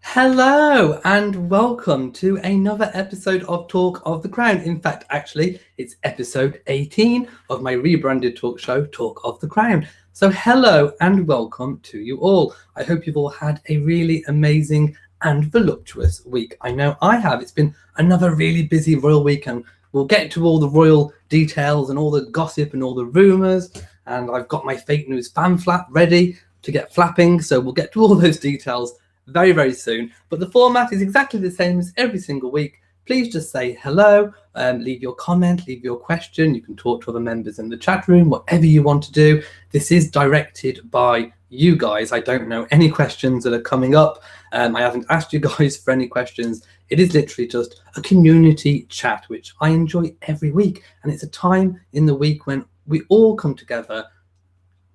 Hello and welcome to another episode of Talk of the Crown. In fact, actually, it's episode 18 of my rebranded talk show, Talk of the Crown. So, hello and welcome to you all. I hope you've all had a really amazing and voluptuous week. I know I have. It's been another really busy royal week, and we'll get to all the royal details and all the gossip and all the rumours. And I've got my fake news fan flap ready to get flapping, so we'll get to all those details very, very soon. But the format is exactly the same as every single week. Please just say hello, leave your comment, leave your question. You can talk to other members in the chat room, whatever you want to do. This is directed by you guys. I don't know any questions that are coming up. I haven't asked you guys for any questions. It is literally just a community chat, which I enjoy every week. And it's a time in the week when we all come together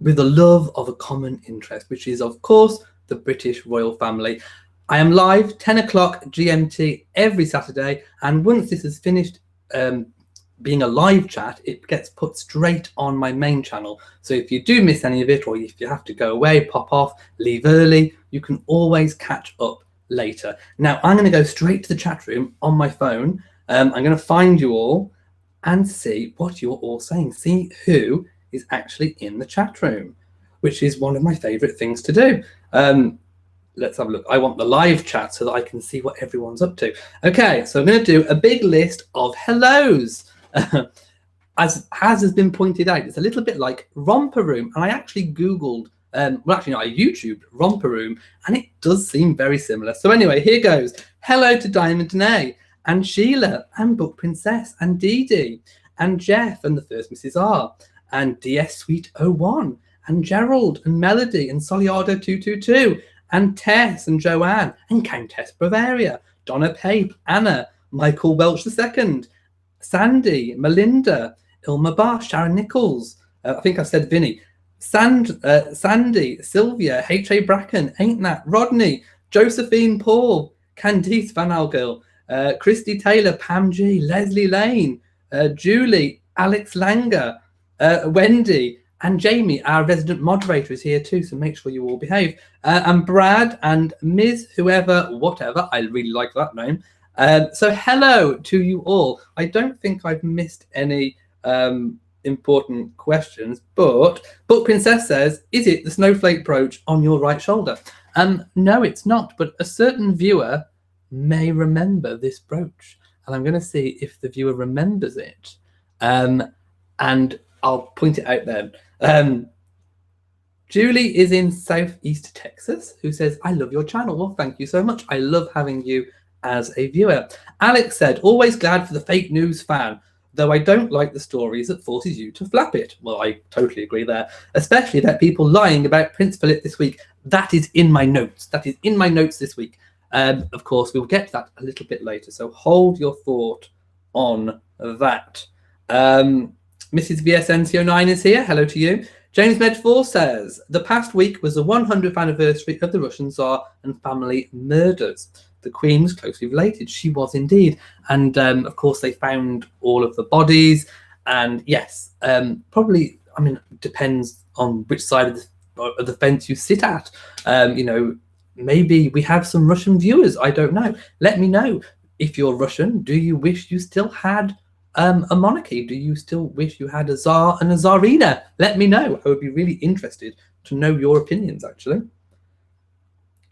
with the love of a common interest, which is, of course, the British royal family. I am live 10 o'clock GMT every Saturday, and once this is finished being a live chat, it gets put straight on my main channel. So if you do miss any of it, or if you have to go away, pop off, leave early, you can always catch up later. Now I'm going to go straight to the chat room on my phone. I'm going to find you all and see what you're all saying, see who is actually in the chat room, which is one of my favorite things to do. Let's have a look. I want the live chat so that I can see what everyone's up to. Okay, so I'm going to do a big list of hellos. As has been pointed out, it's a little bit like Romper Room. And I actually Googled, I YouTubed Romper Room, and it does seem very similar. So anyway, here goes. Hello to Diamond Danae, and Sheila, and Book Princess, and Dee Dee, and Jeff, and the First Mrs. R, and DS Sweet 01, and Gerald, and Melody, and Soliardo 222, and Tess, and Joanne, and Countess Bavaria, Donna Pape, Anna, Michael Welch II, Sandy, Melinda, Ilma Barr, Sharon Nichols, I think I said Vinny, Sandy, Sylvia, H.A. Bracken, Ain't That, Rodney, Josephine Paul, Candice Van Algil, Christy Taylor, Pam G, Leslie Lane, Julie, Alex Langer, Wendy, and Jamie, our resident moderator, is here too, so make sure you all behave. And Brad and Ms. Whoever, whatever, I really like that name. So hello to you all. I don't think I've missed any important questions, but Book Princess says, is it the snowflake brooch on your right shoulder? No, it's not, but a certain viewer may remember this brooch, and I'm going to see if the viewer remembers it. And I'll point it out then. Julie is in Southeast Texas, who says, I love your channel. Well, thank you so much. I love having you as a viewer. Alex said, always glad for the fake news fan, though I don't like the stories that forces you to flap it. Well, I totally agree there, especially about people lying about Prince Philip this week. That is in my notes. That is in my notes this week. Of course, we'll get to that a little bit later, so hold your thought on that. Mrs. VSNCO9 is here. Hello to you. James Med4 says, the past week was the 100th anniversary of the Russian Tsar and family murders. The Queen was closely related. She was indeed. And of course, they found all of the bodies. And yes, probably, I mean, depends on which side of the fence you sit at. Maybe we have some Russian viewers. I don't know. Let me know. If you're Russian, do you wish you still had a monarchy? Do you still wish you had a Tsar and a Tsarina? Let me know. I would be really interested to know your opinions, actually.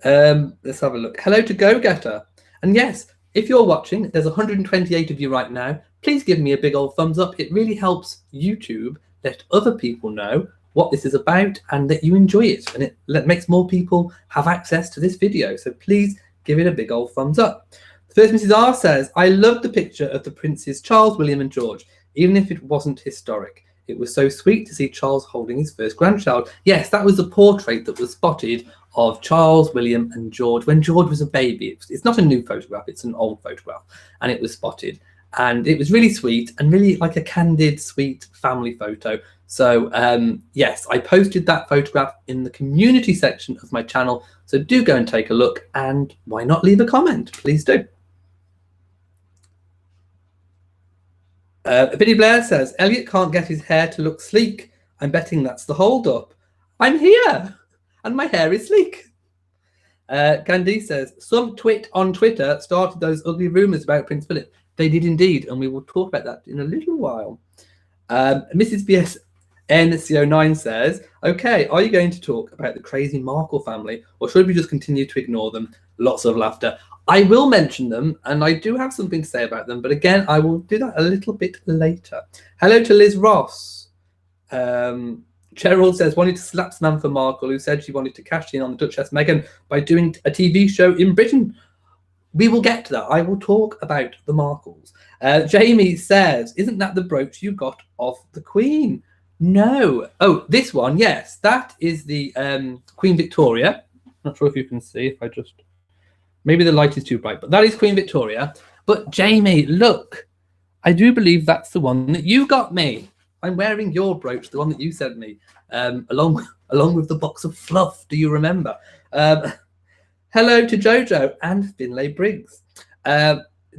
Let's have a look. Hello to Go Getter. And yes, if you're watching, there's 128 of you right now. Please give me a big old thumbs up. It really helps YouTube let other people know what this is about and that you enjoy it. And it makes more people have access to this video. So please give it a big old thumbs up. First Mrs. R says, I love the picture of the princes Charles, William and George, even if it wasn't historic. It was so sweet to see Charles holding his first grandchild. Yes, that was a portrait that was spotted of Charles, William and George when George was a baby. It's not a new photograph, it's an old photograph. And it was spotted. And it was really sweet and really like a candid, sweet family photo. So yes, I posted that photograph in the community section of my channel. So do go and take a look, and why not leave a comment? Please do. Biddy Blair says, Elliot can't get his hair to look sleek. I'm betting that's the hold up. I'm here and my hair is sleek. Candice says, some twit on Twitter started those ugly rumours about Prince Philip. They did indeed, and we will talk about that in a little while. Mrs. BS NCO9 says, okay, are you going to talk about the crazy Markle family, or should we just continue to ignore them? Lots of laughter. I will mention them, and I do have something to say about them, but again, I will do that a little bit later. Hello to Liz Ross. Cheryl says, wanted to slap Samantha Markle, who said she wanted to cash in on the Duchess Meghan by doing a TV show in Britain. We will get to that. I will talk about the Markles. Jamie says, isn't that the brooch you got off the Queen? No. Oh, this one, yes. That is the Queen Victoria. Not sure if you can see, if I just... Maybe the light is too bright, but that is Queen Victoria. But Jamie, look, I do believe that's the one that you got me. I'm wearing your brooch, the one that you sent me, along with the box of fluff. Do you remember? Hello to Jojo and Finlay Briggs.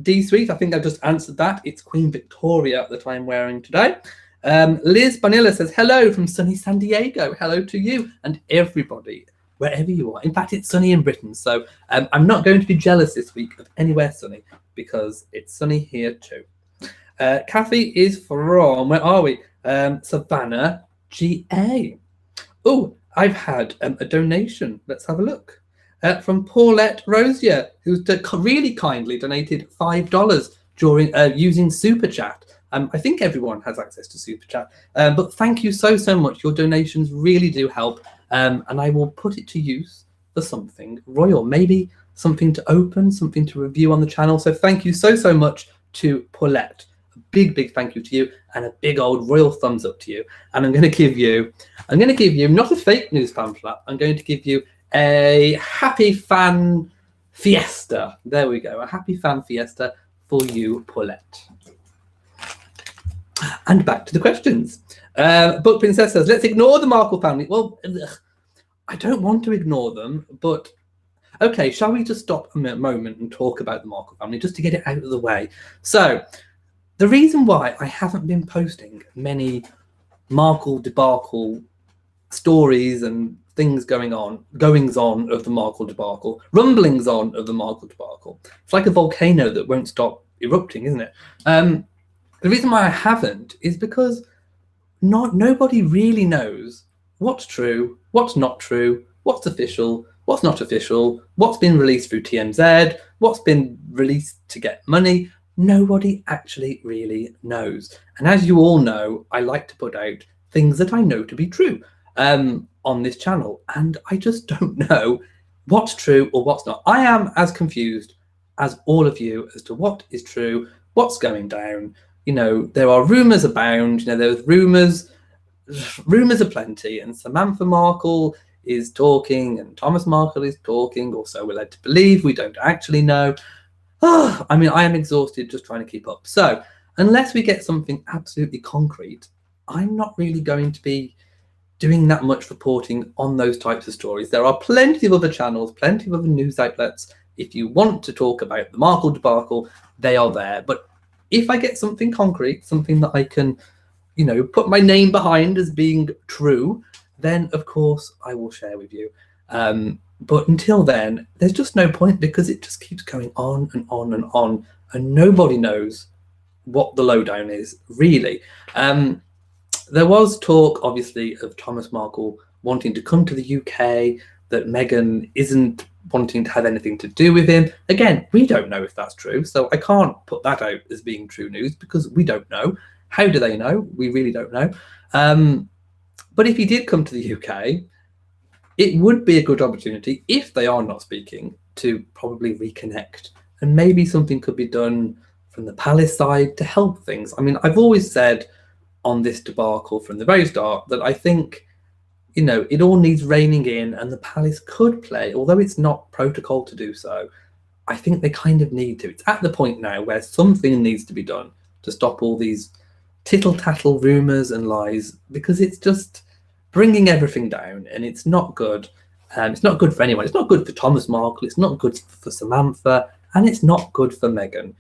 D Sweet, I think I just answered that. It's Queen Victoria that I'm wearing today. Liz Vanilla says, hello from sunny San Diego. Hello to you and everybody, wherever you are. In fact, it's sunny in Britain, so I'm not going to be jealous this week of anywhere sunny because it's sunny here too. Kathy is from, where are we? Savannah, GA. Oh, I've had a donation. Let's have a look. From Paulette Rosier, who's really kindly donated $5 during using Super Chat. I think everyone has access to Super Chat, but thank you so much. Your donations really do help, and I will put it to use for something royal, maybe something to open, something to review on the channel. So thank you so much to Paulette. A big thank you to you, and a big old royal thumbs up to you. And I'm going to give you not a fake news pamphlet. I'm going to give you a happy fan fiesta. There we go. A happy fan fiesta for you, Paulette. And back to the questions. Book Princess says, let's ignore the Markle family. Well, I don't want to ignore them, but okay, shall we just stop a moment and talk about the Markle family just to get it out of the way? So the reason why I haven't been posting many Markle debacle stories and things goings on of the Markle debacle, rumblings on of the Markle debacle. It's like a volcano that won't stop erupting, isn't it? The reason why I haven't is because nobody really knows what's true, what's not true, what's official, what's not official, what's been released through TMZ, what's been released to get money. Nobody actually really knows. And as you all know, I like to put out things that I know to be true on this channel, and I just don't know what's true or what's not. I am as confused as all of you as to what is true, what's going down. You know, there are rumours abound. You know, there's rumours aplenty, and Samantha Markle is talking, and Thomas Markle is talking, or so we're led to believe. We don't actually know. I mean, I am exhausted just trying to keep up. So unless we get something absolutely concrete, I'm not really going to be doing that much reporting on those types of stories. There are plenty of other channels, plenty of other news outlets. If you want to talk about the Markle debacle, they are there. But if I get something concrete, something that I can, you know, put my name behind as being true, then of course I will share with you. But until then, there's just no point, because it just keeps going on and on and on, and nobody knows what the lowdown is, really. There was talk, obviously, of Thomas Markle wanting to come to the UK, that Meghan isn't wanting to have anything to do with him. Again, we don't know if that's true, so I can't put that out as being true news, because we don't know. How do they know? We really don't know. But if he did come to the UK, it would be a good opportunity, if they are not speaking, to probably reconnect. And maybe something could be done from the palace side to help things. I mean, I've always said on this debacle from the very start that I think, you know, it all needs reining in, and the palace could play, although it's not protocol to do so. I think they kind of need to. It's at the point now where something needs to be done to stop all these tittle-tattle rumours and lies, because it's just bringing everything down, and it's not good. It's not good for anyone. It's not good for Thomas Markle. It's not good for Samantha, and it's not good for Meghan.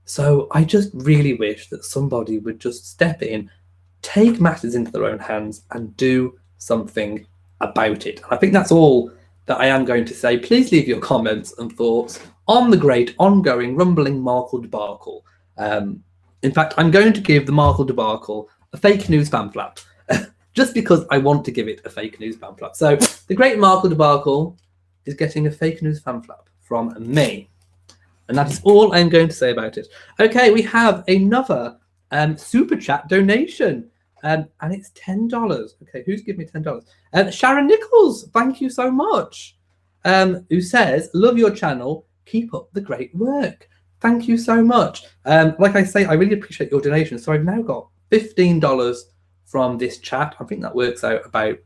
So I just really wish that somebody would just step in, take matters into their own hands, and do something about it. And I think that's all that I am going to say, please leave your comments and thoughts on the great ongoing rumbling Markle debacle. In fact, I'm going to give the Markle debacle a fake news fan flap, just because I want to give it a fake news fan flap. So the great Markle debacle is getting a fake news fan flap from me. And that is all I'm going to say about it. Okay, we have another super chat donation. And it's $10. Okay, who's giving me $10? Sharon Nichols, thank you so much. Who says, love your channel, keep up the great work. Thank you so much. Like I say, I really appreciate your donation. So I've now got $15 from this chat. I think that works out about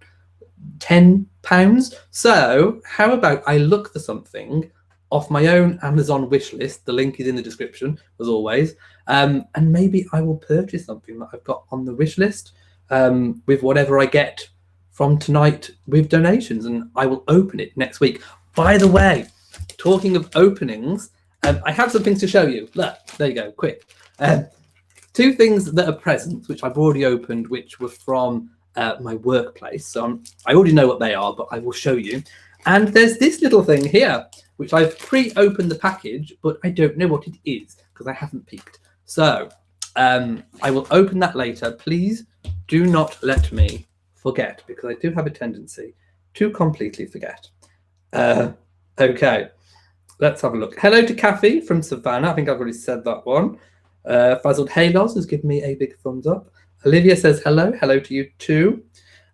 £10. So how about I look for something off my own Amazon wish list. The link is in the description, as always. And maybe I will purchase something that I've got on the wish list with whatever I get from tonight with donations, and I will open it next week. By the way, talking of openings, I have some things to show you. Look, there you go, quick. Two things that are presents, which I've already opened, which were from my workplace. So I already know what they are, but I will show you. And there's this little thing here, which I've pre-opened the package, but I don't know what it is because I haven't peeked. So I will open that later. Please do not let me forget, because I do have a tendency to completely forget. Okay, let's have a look. Hello to Kathy from Savannah. I think I've already said that one. Fazzled Halos has given me a big thumbs up. Olivia says hello. Hello to you too.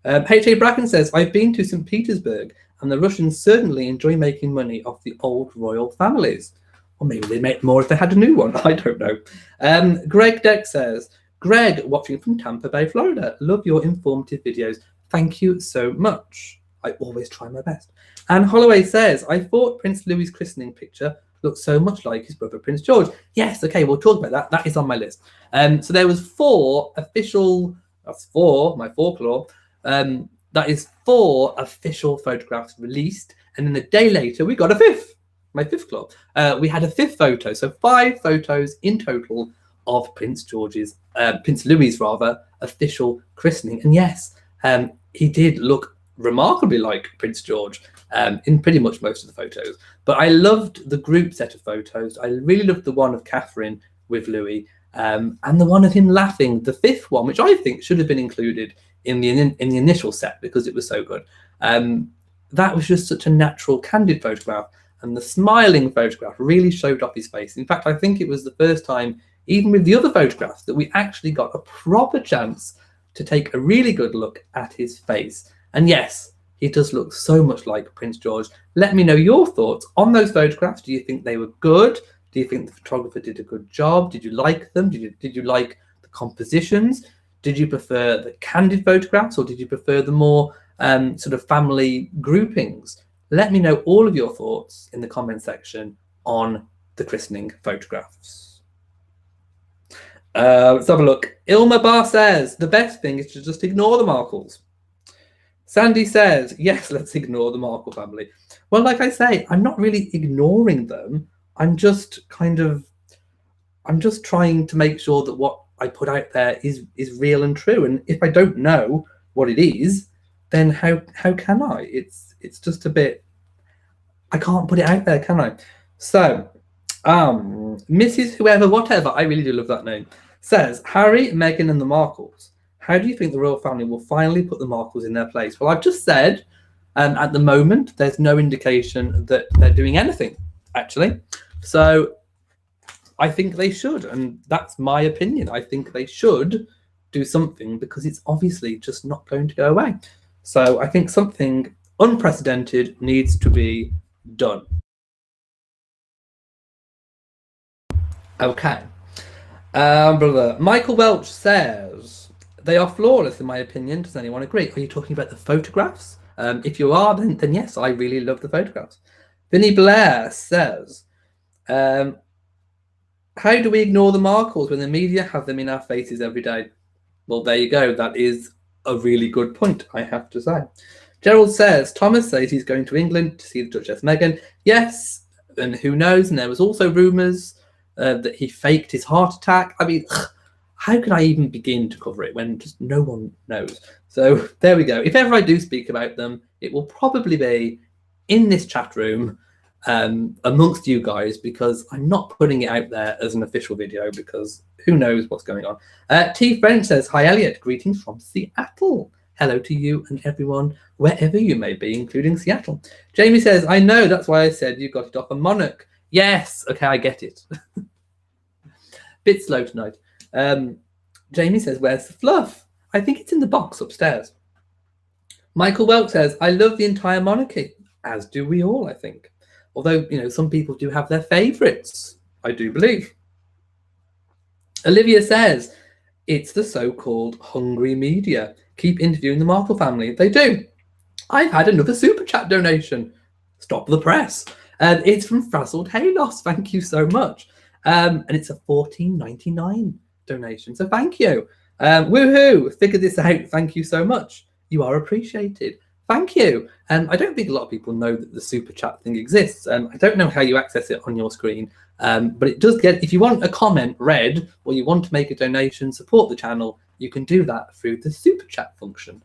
H.A. Bracken says, I've been to St. Petersburg, and the Russians certainly enjoy making money off the old royal families. Or maybe they make more if they had a new one. I don't know. Greg Deck says, Greg, watching from Tampa Bay, Florida. Love your informative videos. Thank you so much. I always try my best. And Holloway says, I thought Prince Louis's christening picture looked so much like his brother Prince George. Yes, okay, we'll talk about that. That is on my list. So there was 4 official, that's 4, my folklore. That is 4 official photographs released. And then a day later, we got a 5th, my 5th club. We had a 5th photo. So 5 photos in total of Prince Louis's official christening. And yes, he did look remarkably like Prince George in pretty much most of the photos. But I loved the group set of photos. I really loved the one of Catherine with Louis and the one of him laughing, the 5th one, which I think should have been included in the initial set because it was so good. That was just such a natural, candid photograph. And the smiling photograph really showed off his face. In fact, I think it was the first time, even with the other photographs, that we actually got a proper chance to take a really good look at his face. And yes, he does look so much like Prince George. Let me know your thoughts on those photographs. Do you think they were good? Do you think the photographer did a good job? Did you like them? Did you like the compositions? Did you prefer the candid photographs, or did you prefer the more sort of family groupings? Let me know all of your thoughts in the comment section on the christening photographs. Let's have a look. Ilma Bar says, the best thing is to just ignore the Markles. Sandy says, yes, let's ignore the Markle family. Well, like I say, I'm not really ignoring them. I'm just trying to make sure that what I put out there is real and true. And if I don't know what it is, then how can I? It's just a bit, I can't put it out there, can I? So, Mrs. Whoever, whatever, I really do love that name, says, Harry, Meghan and the Markles. How do you think the royal family will finally put the Markles in their place? Well, I've just said, at the moment, there's no indication that they're doing anything, actually. So I think they should, and that's my opinion. I think they should do something because it's obviously just not going to go away. So I think something unprecedented needs to be done. Okay. Brother Michael Welch says, they are flawless in my opinion. Does anyone agree? Are you talking about the photographs? If you are, then yes, I really love the photographs. Vinny Blair says, how do we ignore the Markles when the media have them in our faces every day? Well, there you go. That is a really good point, I have to say. Gerald says, Thomas says he's going to England to see the Duchess Meghan. Yes, and who knows? And there was also rumours that he faked his heart attack. I mean, how can I even begin to cover it when just no one knows? So there we go. If ever I do speak about them, it will probably be in this chat room amongst you guys, because I'm not putting it out there as an official video because who knows what's going on. T French says, hi Elliot, greetings from Seattle. Hello to you and everyone wherever you may be, including Seattle. Jamie says, I know, that's why I said you got it off a Monarch. Yes, okay, I get it. Bit slow tonight. Jamie says, where's the fluff? I think it's in the box upstairs. Michael Welk says, I love the entire monarchy, as do we all, I think. Although, you know, some people do have their favourites, I do believe. Olivia says, it's the so-called hungry media. Keep interviewing the Markle family. They do. I've had another super chat donation. Stop the press. It's from Frazzled Hayloss. Thank you so much. And it's a $14.99 donation. So thank you. Woohoo! Figured this out. Thank you so much. You are appreciated. Thank you. I don't think a lot of people know that the super chat thing exists. I don't know how you access it on your screen, but it does get, if you want a comment read or you want to make a donation, support the channel, you can do that through the super chat function.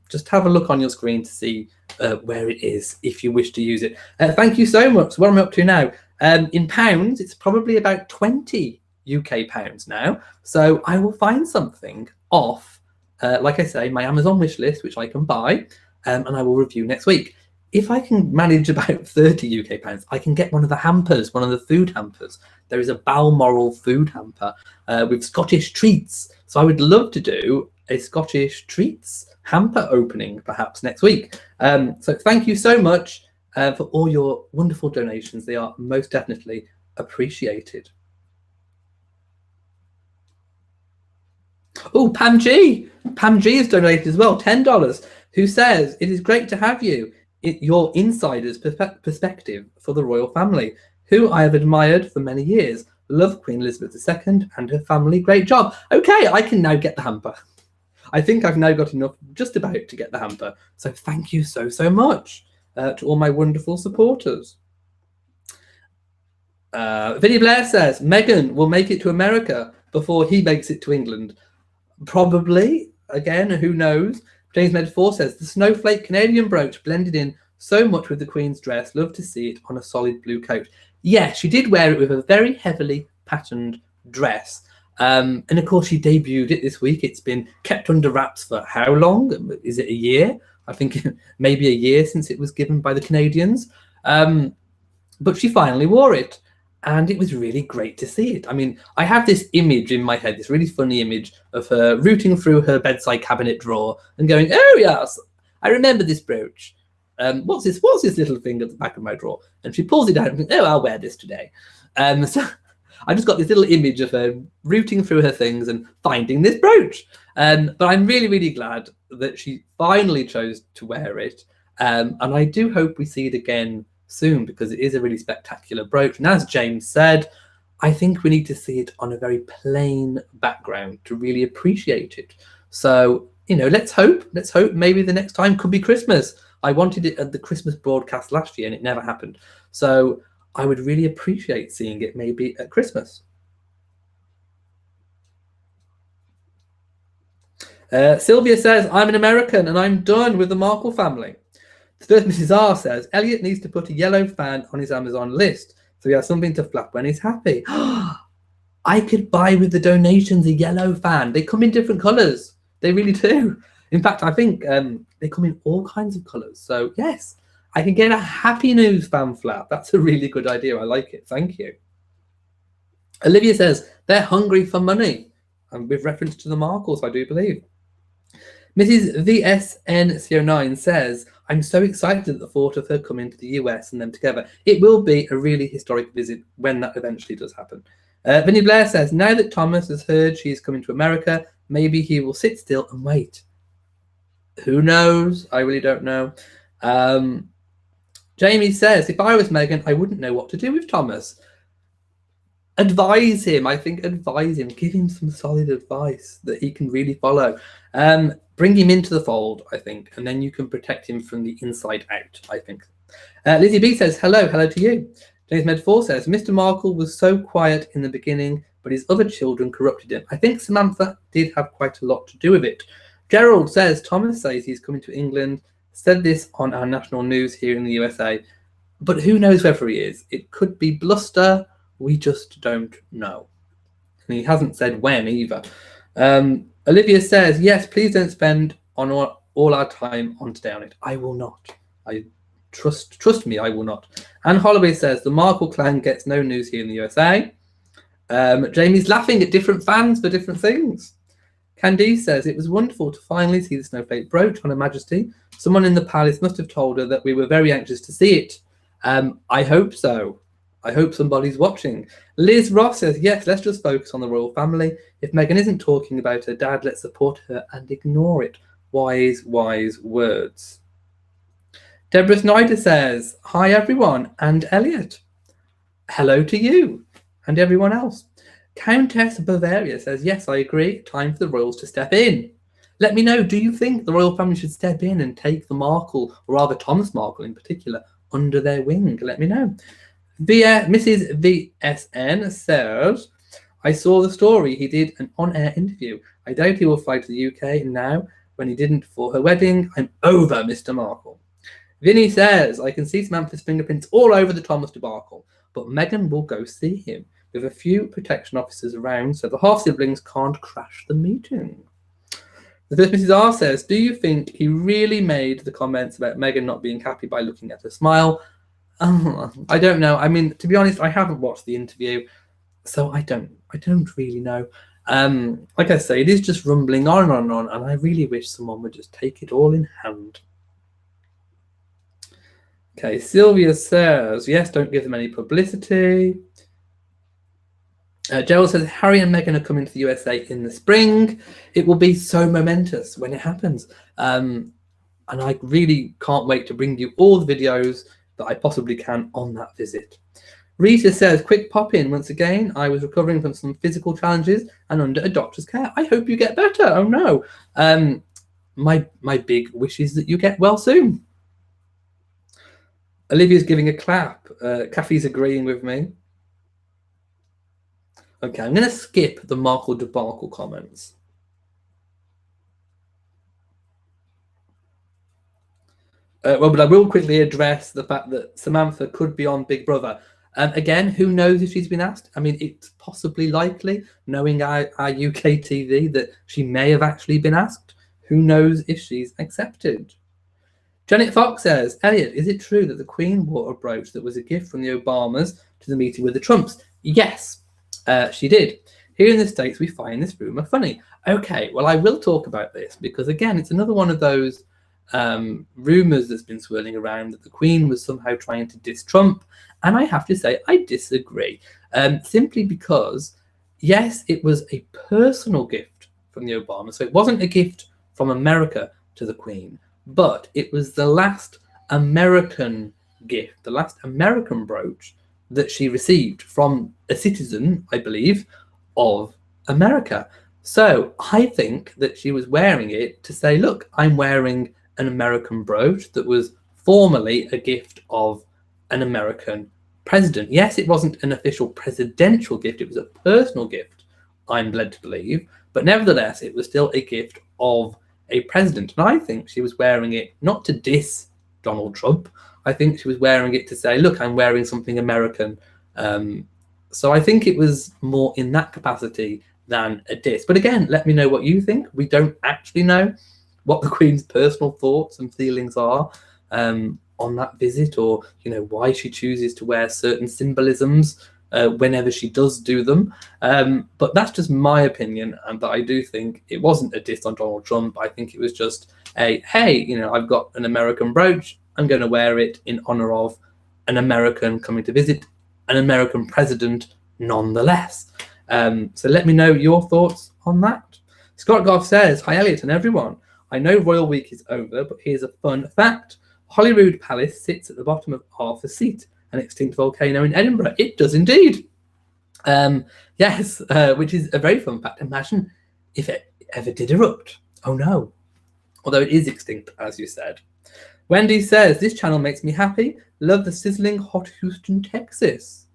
Just have a look on your screen to see where it is if you wish to use it. Thank you so much. What am I up to now? In pounds, it's probably about 20 UK pounds now. So I will find something off, like I say, my Amazon wish list, which I can buy, and I will review next week. If I can manage about 30 UK pounds, I can get one of the hampers, one of the food hampers. There is a Balmoral food hamper with Scottish treats. So I would love to do a Scottish treats hamper opening perhaps next week. So thank you so much for all your wonderful donations. They are most definitely appreciated. Oh, Pam G. Pam G has donated as well, $10, who says, it is great to have you, your insider's perspective for the royal family, who I have admired for many years. Love Queen Elizabeth II and her family. Great job. Okay, I can now get the hamper. I think I've now got enough just about to get the hamper. So thank you so, so much to all my wonderful supporters. Vinny Blair says, Meghan will make it to America before he makes it to England. Probably. Again, who knows? James Med 4 says, the snowflake Canadian brooch blended in so much with the Queen's dress. Love to see it on a solid blue coat. Yeah, she did wear it with a very heavily patterned dress. And of course, she debuted it this week. It's been kept under wraps for how long? Is it a year? I think maybe a year since it was given by the Canadians. But she finally wore it. And it was really great to see it. I mean, I have this image in my head, this really funny image of her rooting through her bedside cabinet drawer and going, oh, yes, I remember this brooch. What's this little thing at the back of my drawer? And she pulls it out and thinks, oh, I'll wear this today. So I just got this little image of her rooting through her things and finding this brooch. But I'm really, really glad that she finally chose to wear it. And I do hope we see it again soon, because it is a really spectacular brooch. And as James said, I think we need to see it on a very plain background to really appreciate it. So, you know, let's hope maybe the next time could be Christmas. I wanted it at the Christmas broadcast last year and it never happened. So I would really appreciate seeing it maybe at Christmas. Sylvia says, I'm an American and I'm done with the Markle family. First, Mrs. R says, Elliot needs to put a yellow fan on his Amazon list so he has something to flap when he's happy. I could buy with the donations a yellow fan. They come in different colours. They really do. In fact, I think they come in all kinds of colours. So, yes, I can get a Happy News fan flap. That's a really good idea. I like it. Thank you. Olivia says, they're hungry for money. And with reference to the Markles, I do believe. Mrs. VSN09 says, I'm so excited at the thought of her coming to the US and them together. It will be a really historic visit when that eventually does happen. Vinny Blair says, now that Thomas has heard she is coming to America, maybe he will sit still and wait. Who knows? I really don't know. Jamie says, if I was Meghan, I wouldn't know what to do with Thomas. Advise him. I think advise him. Give him some solid advice that he can really follow. Bring him into the fold, I think, and then you can protect him from the inside out, I think. Lizzie B says, hello to you. James Med 4 says, Mr. Markle was so quiet in the beginning, but his other children corrupted him. I think Samantha did have quite a lot to do with it. Gerald says, Thomas says he's coming to England said this on our national news here in the USA. But who knows whether he is? It could be bluster. We just don't know. And he hasn't said when either. Olivia says, yes, please don't spend on all our time on Today on It. I will not. I trust me, I will not. Anne Holloway says, the Markle clan gets no news here in the USA. Jamie's laughing at different fans for different things. Candice says, it was wonderful to finally see the snowflake brooch on Her Majesty. Someone in the palace must have told her that we were very anxious to see it. I hope so. I hope somebody's watching. Liz Ross says, yes, let's just focus on the royal family. If Meghan isn't talking about her dad, let's support her and ignore it. Wise, wise words. Deborah Snyder says, hi, everyone, and Elliot. Hello to you and everyone else. Countess Bavaria says, yes, I agree. Time for the royals to step in. Let me know, do you think the royal family should step in and take the Markle, or rather Thomas Markle in particular, under their wing? Let me know. Mrs. VSN says, I saw the story. He did an on-air interview. I doubt he will fly to the UK now when he didn't for her wedding. I'm over Mr. Markle. Vinny says, I can see Samantha's fingerprints all over the Thomas debacle, but Meghan will go see him with a few protection officers around so the half-siblings can't crash the meeting. The first Mrs. R says, do you think he really made the comments about Meghan not being happy by looking at her smile? I don't know. I mean, to be honest, I haven't watched the interview, so I don't really know. Like I say, it is just rumbling on and on and on, and I really wish someone would just take it all in hand. Okay, Sylvia says, yes, don't give them any publicity. Gerald says, Harry and Meghan are coming to the USA in the spring. It will be so momentous when it happens. And I really can't wait to bring you all the videos that I possibly can on that visit. Rita says, quick pop in once again. I was recovering from some physical challenges and under a doctor's care. I hope you get better. Oh no. My big wish is that you get well soon. Olivia's giving a clap. Kathy's agreeing with me. Okay, I'm going to skip the Markle debacle comments. But I will quickly address the fact that Samantha could be on Big Brother. Again, who knows if she's been asked? I mean, it's possibly likely, knowing our UK TV, that she may have actually been asked. Who knows if she's accepted? Janet Fox says, Elliot, is it true that the Queen wore a brooch that was a gift from the Obamas to the meeting with the Trumps? Yes, she did. Here in the States, we find this rumour funny. Okay, well, I will talk about this because, again, it's another one of those rumours that's been swirling around that the Queen was somehow trying to diss Trump. And I have to say, I disagree. Simply because, yes, it was a personal gift from the Obamas. So it wasn't a gift from America to the Queen, but it was the last American gift, the last American brooch that she received from a citizen, I believe, of America. So I think that she was wearing it to say, look, I'm wearing an American brooch that was formerly a gift of an American president. Yes, it wasn't an official presidential gift. It was a personal gift, I'm led to believe. But nevertheless, it was still a gift of a president. And I think she was wearing it not to diss Donald Trump. I think she was wearing it to say, look, I'm wearing something American. So I think it was more in that capacity than a diss. But again, let me know what you think. We don't actually know what the Queen's personal thoughts and feelings are on that visit, or why she chooses to wear certain symbolisms whenever she does do them. But that's just my opinion, and that I do think it wasn't a diss on Donald Trump. I think it was just a, hey, I've got an American brooch. I'm going to wear it in honor of an American coming to visit an American president nonetheless. So let me know your thoughts on that. Scott Goff says, hi, Elliot and everyone. I know Royal Week is over, but here's a fun fact. Holyrood Palace sits at the bottom of Arthur's Seat, an extinct volcano in Edinburgh. It does indeed. Yes, which is a very fun fact. Imagine if it ever did erupt. Oh no. Although it is extinct, as you said. Wendy says, this channel makes me happy. Love the sizzling hot Houston, Texas.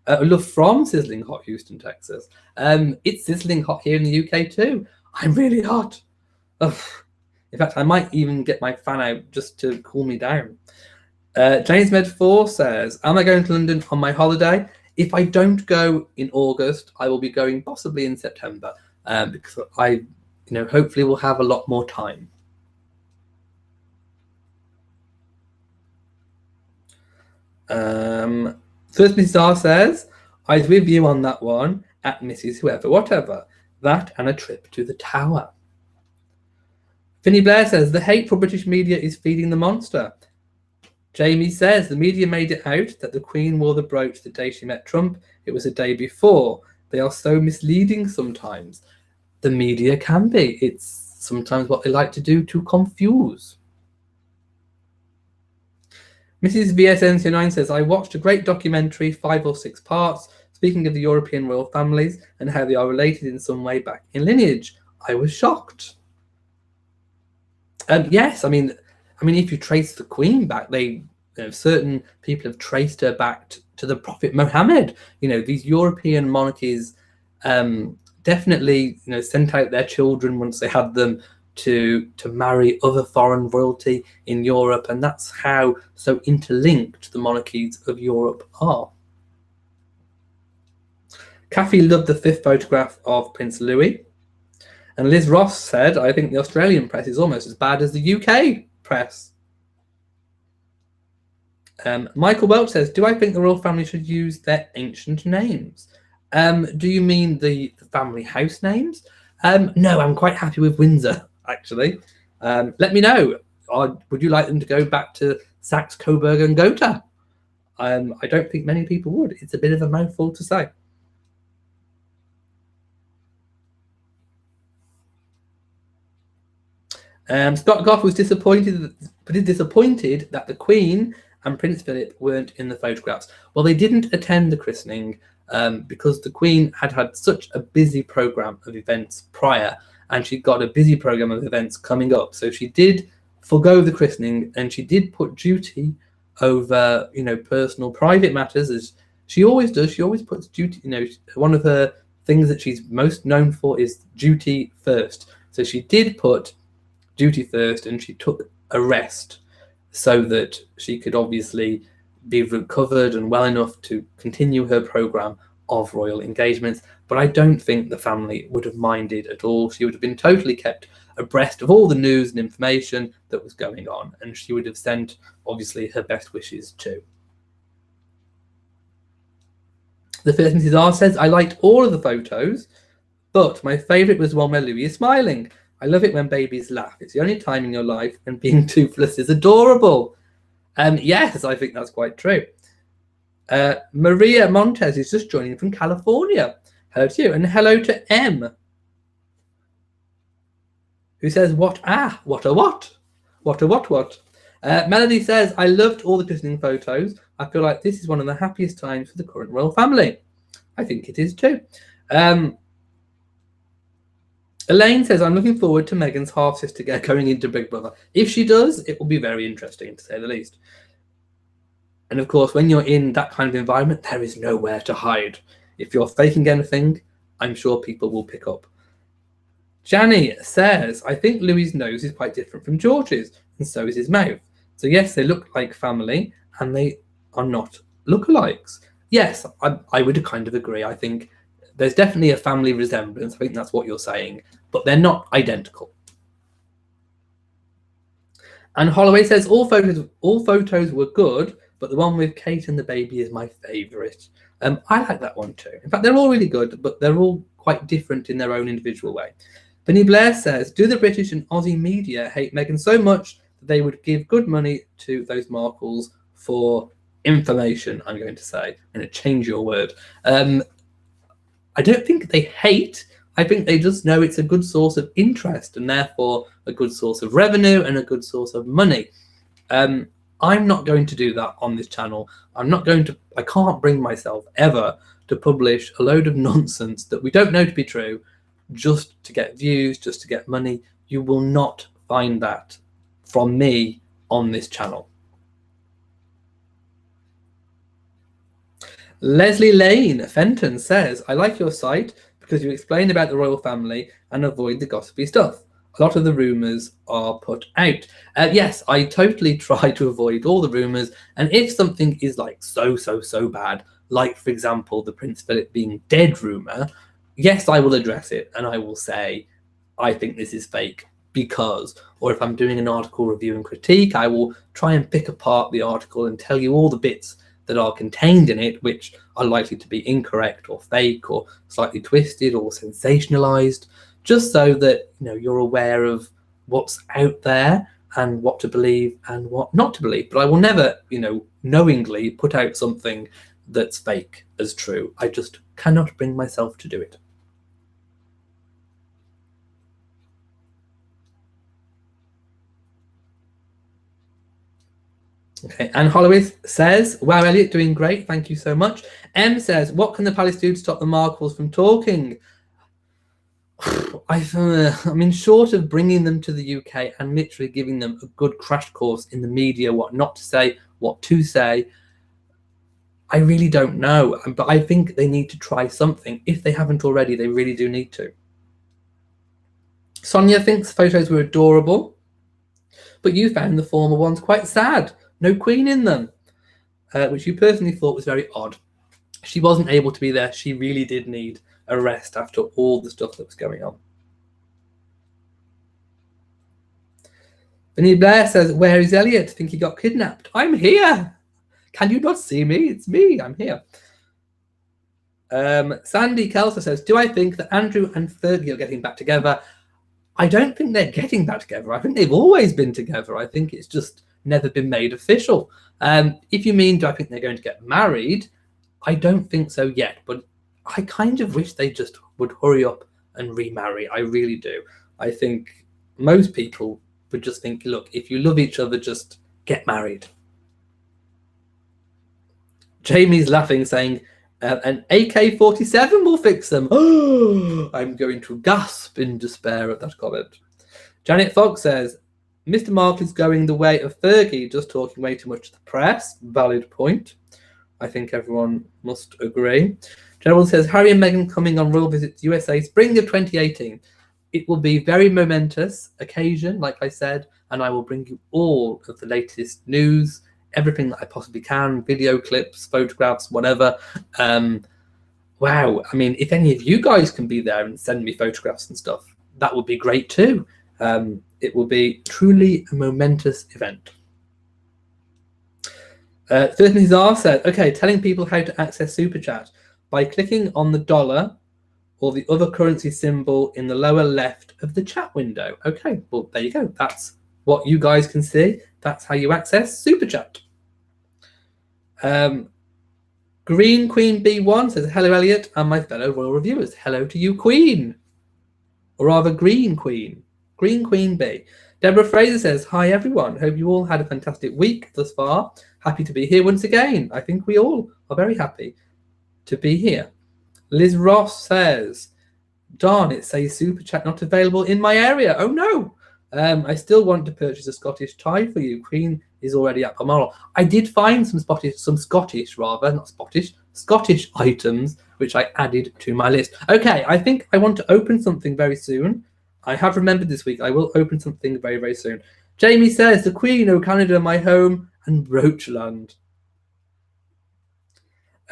Love from sizzling hot Houston, Texas. It's sizzling hot here in the UK too. I'm really hot. Ugh. In fact, I might even get my fan out just to cool me down. James Med4 says, am I going to London on my holiday? If I don't go in August, I will be going possibly in September, because I, hopefully will have a lot more time. First Mrs. R says, I was with you on that one at Mrs. Whoever Whatever. That and a trip to the Tower. Finny Blair says, the hateful British media is feeding the monster. Jamie says, the media made it out that the Queen wore the brooch the day she met Trump. It was a day before. They are so misleading sometimes. The media can be. It's sometimes what they like to do to confuse. Mrs. VSN09 says, I watched a great documentary, 5 or 6 parts, speaking of the European royal families and how they are related in some way back in lineage. I was shocked. Yes, I mean, if you trace the Queen back, certain people have traced her back to the Prophet Muhammad. These European monarchies definitely, sent out their children once they had them to marry other foreign royalty in Europe, and that's how so interlinked the monarchies of Europe are. Kathy loved the 5th photograph of Prince Louis. And Liz Ross said, I think the Australian press is almost as bad as the UK press. Michael Welch says, do I think the royal family should use their ancient names? Do you mean the family house names? No, I'm quite happy with Windsor, actually. Let me know. Would you like them to go back to Saxe, Coburg and Gotha? I don't think many people would. It's a bit of a mouthful to say. Scott Goff was disappointed that the Queen and Prince Philip weren't in the photographs. Well, they didn't attend the christening because the Queen had such a busy programme of events prior, and she'd got a busy programme of events coming up. So she did forego the christening, and she did put duty over, personal, private matters, as she always does. She always puts duty, one of her things that she's most known for is duty first. So she did put duty first, and she took a rest so that she could obviously be recovered and well enough to continue her programme of royal engagements. But I don't think the family would have minded at all. She would have been totally kept abreast of all the news and information that was going on, and she would have sent obviously her best wishes too. The first Mrs. R says, I liked all of the photos, but my favourite was one where Louis is smiling. I love it when babies laugh. It's the only time in your life when being toothless is adorable. Yes, I think that's quite true. Maria Montez is just joining from California. Hello to you, and hello to M, who says, what a what? Melody says, I loved all the christening photos. I feel like this is one of the happiest times for the current royal family. I think it is too. Elaine says, I'm looking forward to Meghan's half-sister going into Big Brother. If she does, it will be very interesting, to say the least. And of course, when you're in that kind of environment, there is nowhere to hide. If you're faking anything, I'm sure people will pick up. Janny says, I think Louis's nose is quite different from George's, and so is his mouth. So yes, they look like family, and they are not lookalikes. Yes, I would kind of agree. I think there's definitely a family resemblance. I think that's what you're saying, but they're not identical. And Holloway says, all photos were good, but the one with Kate and the baby is my favourite. I like that one too. In fact, they're all really good, but they're all quite different in their own individual way. Benny Blair says, do the British and Aussie media hate Meghan so much that they would give good money to those Markles for information, I'm going to say. I'm going to change your word. I don't think they hate. I think they just know it's a good source of interest and therefore a good source of revenue and a good source of money. I'm not going to do that on this channel. I can't bring myself ever to publish a load of nonsense that we don't know to be true just to get views, just to get money. You will not find that from me on this channel. Leslie Lane Fenton says, I like your site because you explain about the royal family and avoid the gossipy stuff. a lot of the rumours are put out. Yes, I totally try to avoid all the rumours, and if something is like so bad, like for example the Prince Philip being dead rumour, yes, I will address it and I will say I think this is fake because, or if I'm doing an article review and critique, I will try and pick apart the article and tell you all the bits that are contained in it which are likely to be incorrect or fake or slightly twisted or sensationalized, just so that you're aware of what's out there and what to believe and what not to believe. But I will never knowingly put out something that's fake as true. I just cannot bring myself to do it. Okay, and Holloway says, wow, Elliot, doing great. Thank you so much. M says, what can the Palace do to stop the Markles from talking? I mean, short of bringing them to the UK and literally giving them a good crash course in the media, what not to say, what to say, I really don't know. But I think they need to try something. If they haven't already, they really do need to. Sonia thinks photos were adorable, but you found the former ones quite sad. No Queen in them, which you personally thought was very odd. She wasn't able to be there. She really did need a rest after all the stuff that was going on. Vinny Blair says, where is Elliot? Think he got kidnapped. I'm here. Can you not see me? It's me. I'm here. Sandy Kelso says, do I think that Andrew and Fergie are getting back together? I don't think they're getting back together. I think they've always been together. I think it's just never been made official. If you mean, do I think they're going to get married? I don't think so yet, but I kind of wish they just would hurry up and remarry. I really do. I think most people would just think, look, if you love each other, just get married. Jamie's laughing, saying, an AK-47 will fix them. Oh, I'm going to gasp in despair at that comment. Janet Fox says, Mr. Markle is going the way of Fergie, just talking way too much to the press. Valid point. I think everyone must agree. General says, Harry and Meghan coming on royal visit to USA spring of 2018. It will be a very momentous occasion, like I said, and I will bring you all of the latest news, everything that I possibly can, video clips, photographs, whatever. Wow. I mean, if any of you guys can be there and send me photographs and stuff, that would be great too. It will be truly a momentous event. Thurston Hazar said, okay, telling people how to access Super Chat by clicking on the dollar or the other currency symbol in the lower left of the chat window. Okay, well, there you go. That's what you guys can see. That's how you access Super Chat. Green Queen B1 says, hello, Elliot, and my fellow royal reviewers. Hello to you, Queen. Or rather, Green Queen. Green Queen B. Deborah Fraser says, hi, everyone. Hope you all had a fantastic week thus far. Happy to be here once again. I think we all are very happy to be here. Liz Ross says, darn, it says Super Chat not available in my area. Oh, no. I still want to purchase a Scottish tie for you. Queen is already at Balmoral. I did find some Scottish items, which I added to my list. Okay, I think I want to open something very soon. I have remembered this week. I will open something very, very soon. Jamie says, the Queen, O Canada, my home, and Broochland.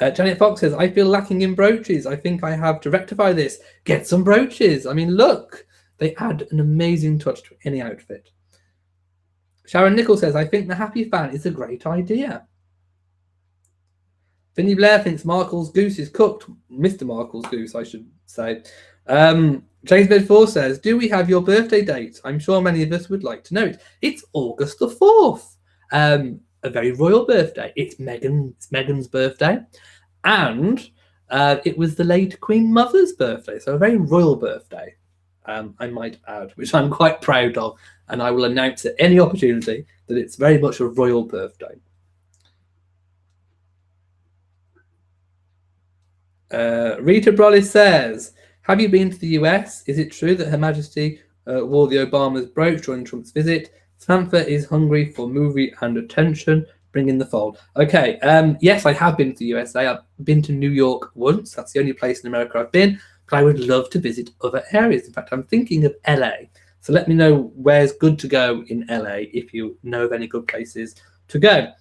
Janet Fox says, I feel lacking in brooches. I think I have to rectify this. Get some brooches. I mean, look, they add an amazing touch to any outfit. Sharon Nichols says, I think the Happy Fan is a great idea. Vinny Blair thinks Markle's goose is cooked. Mr. Markle's goose, I should say. James Bedford says, do we have your birthday date? I'm sure many of us would like to know it. It's August the 4th. A very royal birthday. It's Meghan's birthday. And it was the late Queen Mother's birthday. So a very royal birthday, I might add, which I'm quite proud of. And I will announce at any opportunity that it's very much a royal birthday. Rita Brolly says, have you been to the US? Is it true that Her Majesty wore the Obama's brooch during Trump's visit? Samantha is hungry for movie and attention. Bring in the fold. Okay, yes, I have been to the USA. I've been to New York once. That's the only place in America I've been. But I would love to visit other areas. In fact, I'm thinking of LA. So let me know where's good to go in LA if you know of any good places to go.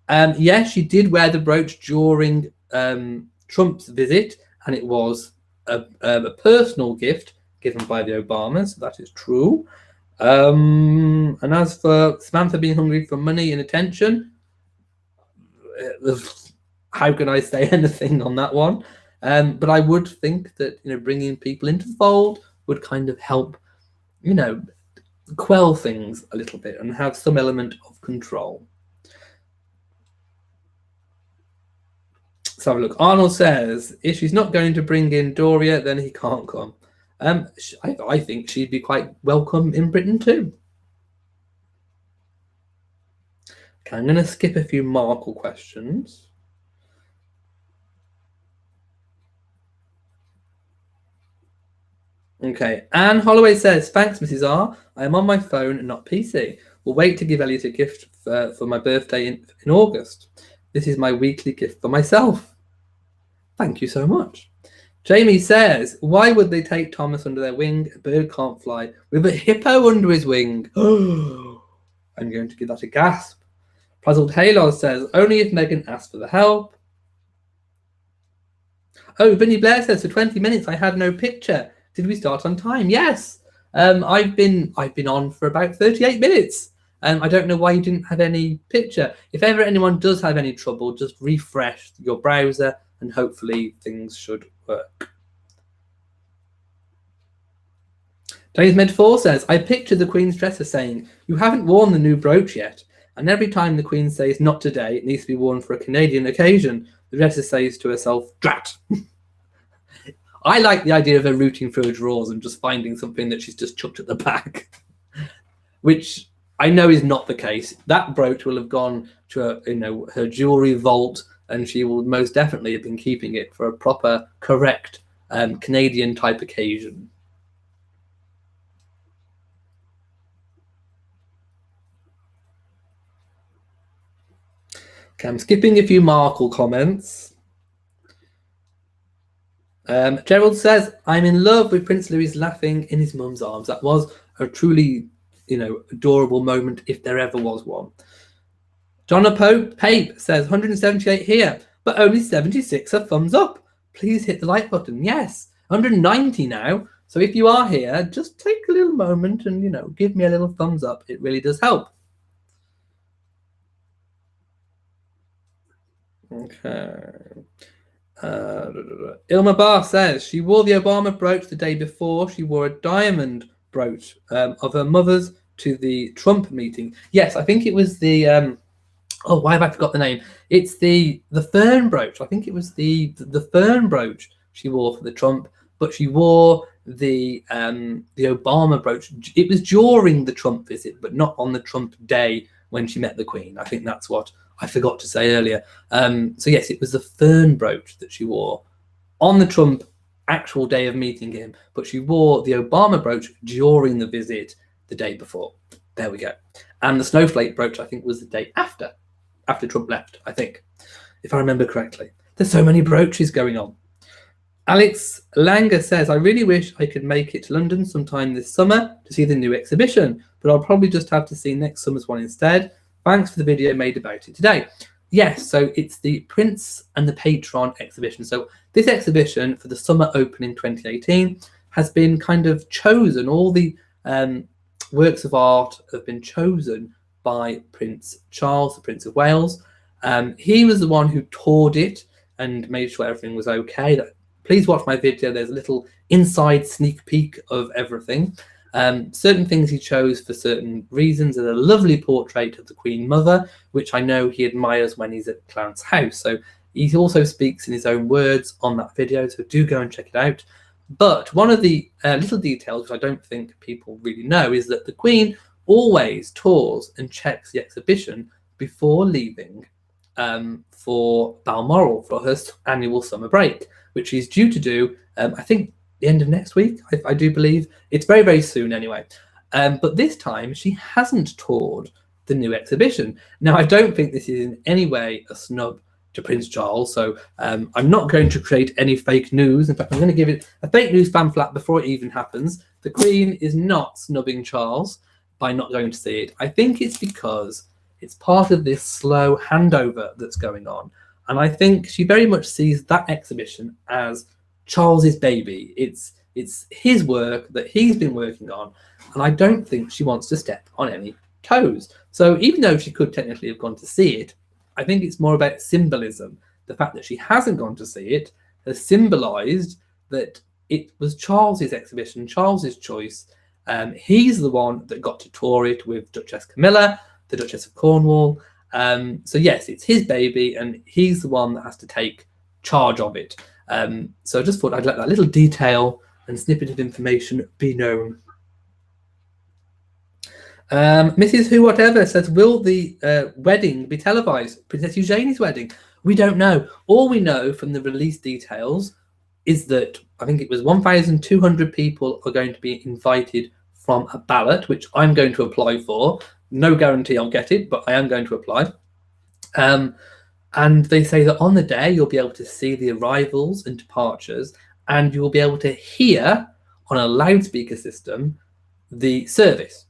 Yes, she did wear the brooch during Trump's visit, and it was a personal gift given by the Obamas. So that is true. And as for Samantha being hungry for money and attention, how can I say anything on that one? But I would think that bringing people into the fold would kind of help, quell things a little bit and have some element of control. Let's have a look. Arnold says, if she's not going to bring in Doria, then he can't come. I think she'd be quite welcome in Britain too. Okay, I'm going to skip a few Markle questions. Okay, Anne Holloway says, thanks, Mrs. R. I am on my phone and not PC. We'll wait to give Elliot a gift for my birthday in August. This is my weekly gift for myself. Thank you so much. Jamie says, why would they take Thomas under their wing? A bird can't fly with a hippo under his wing. Oh, I'm going to give that a gasp. Puzzled Halo says, only if Megan asks for the help. Oh, Vinny Blair says, for 20 minutes I had no picture. Did we start on time? Yes. I've been on for about 38 minutes. I don't know why you didn't have any picture. If ever anyone does have any trouble, just refresh your browser and hopefully things should work. James Med4 says, I picture the Queen's dresser saying, you haven't worn the new brooch yet. And every time the Queen says, not today, it needs to be worn for a Canadian occasion, the dresser says to herself, drat. I like the idea of her rooting through her drawers and just finding something that she's just chucked at the back, which I know is not the case. That brooch will have gone to her jewelry vault, and she will most definitely have been keeping it for a proper, correct Canadian type occasion. Okay, I'm skipping a few Markle comments. Gerald says, I'm in love with Prince Louis laughing in his mum's arms. That was a truly, adorable moment if there ever was one. Donna Pape says, 178 here, but only 76 are thumbs up. Please hit the like button. Yes, 190 now. So if you are here, just take a little moment and, give me a little thumbs up. It really does help. Okay. Ilma Barr says she wore the Obama brooch the day before. She wore a diamond brooch of her mother's to the Trump meeting. Yes, I think it was the why have I forgot the name? It's the fern brooch. I think it was the fern brooch she wore for the Trump, but she wore the Obama brooch. It was during the Trump visit, but not on the Trump day when she met the Queen. I think that's what I forgot to say earlier. So yes, it was the fern brooch that she wore on the Trump actual day of meeting him, but she wore the Obama brooch during the visit the day before. There we go. And the snowflake brooch, I think, was the day after Trump left, I think, if I remember correctly. There's so many brooches going on. Alex Langer says, I really wish I could make it to London sometime this summer to see the new exhibition, but I'll probably just have to see next summer's one instead. Thanks for the video made about it today. Yes, so it's the Prince and the Patron exhibition. So this exhibition for the summer opening 2018 has been kind of chosen. All the works of art have been chosen by Prince Charles, the Prince of Wales. He was the one who toured it and made sure everything was okay. Please watch my video. There's a little inside sneak peek of everything. Certain things he chose for certain reasons. There's a lovely portrait of the Queen Mother, which I know he admires when he's at Clarence House. So he also speaks in his own words on that video, so do go and check it out. But one of the little details, which I don't think people really know, is that the Queen always tours and checks the exhibition before leaving for Balmoral for her annual summer break, which she's due to do, I think, the end of next week, I do believe. It's very, very soon anyway. But this time she hasn't toured the new exhibition. Now, I don't think this is in any way a snub to Prince Charles. So I'm not going to create any fake news. In fact, I'm going to give it a fake news pamphlet before it even happens. The Queen is not snubbing Charles by not going to see it. I think it's because it's part of this slow handover that's going on. And I think she very much sees that exhibition as Charles's baby. It's his work that he's been working on. And I don't think she wants to step on any toes. So even though she could technically have gone to see it, I think it's more about symbolism. The fact that she hasn't gone to see it has symbolized that it was Charles's exhibition, Charles's choice. He's the one that got to tour it with Duchess Camilla, the Duchess of Cornwall. So yes, it's his baby, and he's the one that has to take charge of it. So I just thought I'd let that little detail and snippet of information be known. Mrs. Who Whatever says, will the wedding be televised? Princess Eugenie's wedding? We don't know. All we know from the release details is that I think it was 1,200 people are going to be invited from a ballot, which I'm going to apply for. No guarantee I'll get it, but I am going to apply. And they say that on the day you'll be able to see the arrivals and departures, and you will be able to hear on a loudspeaker system the service.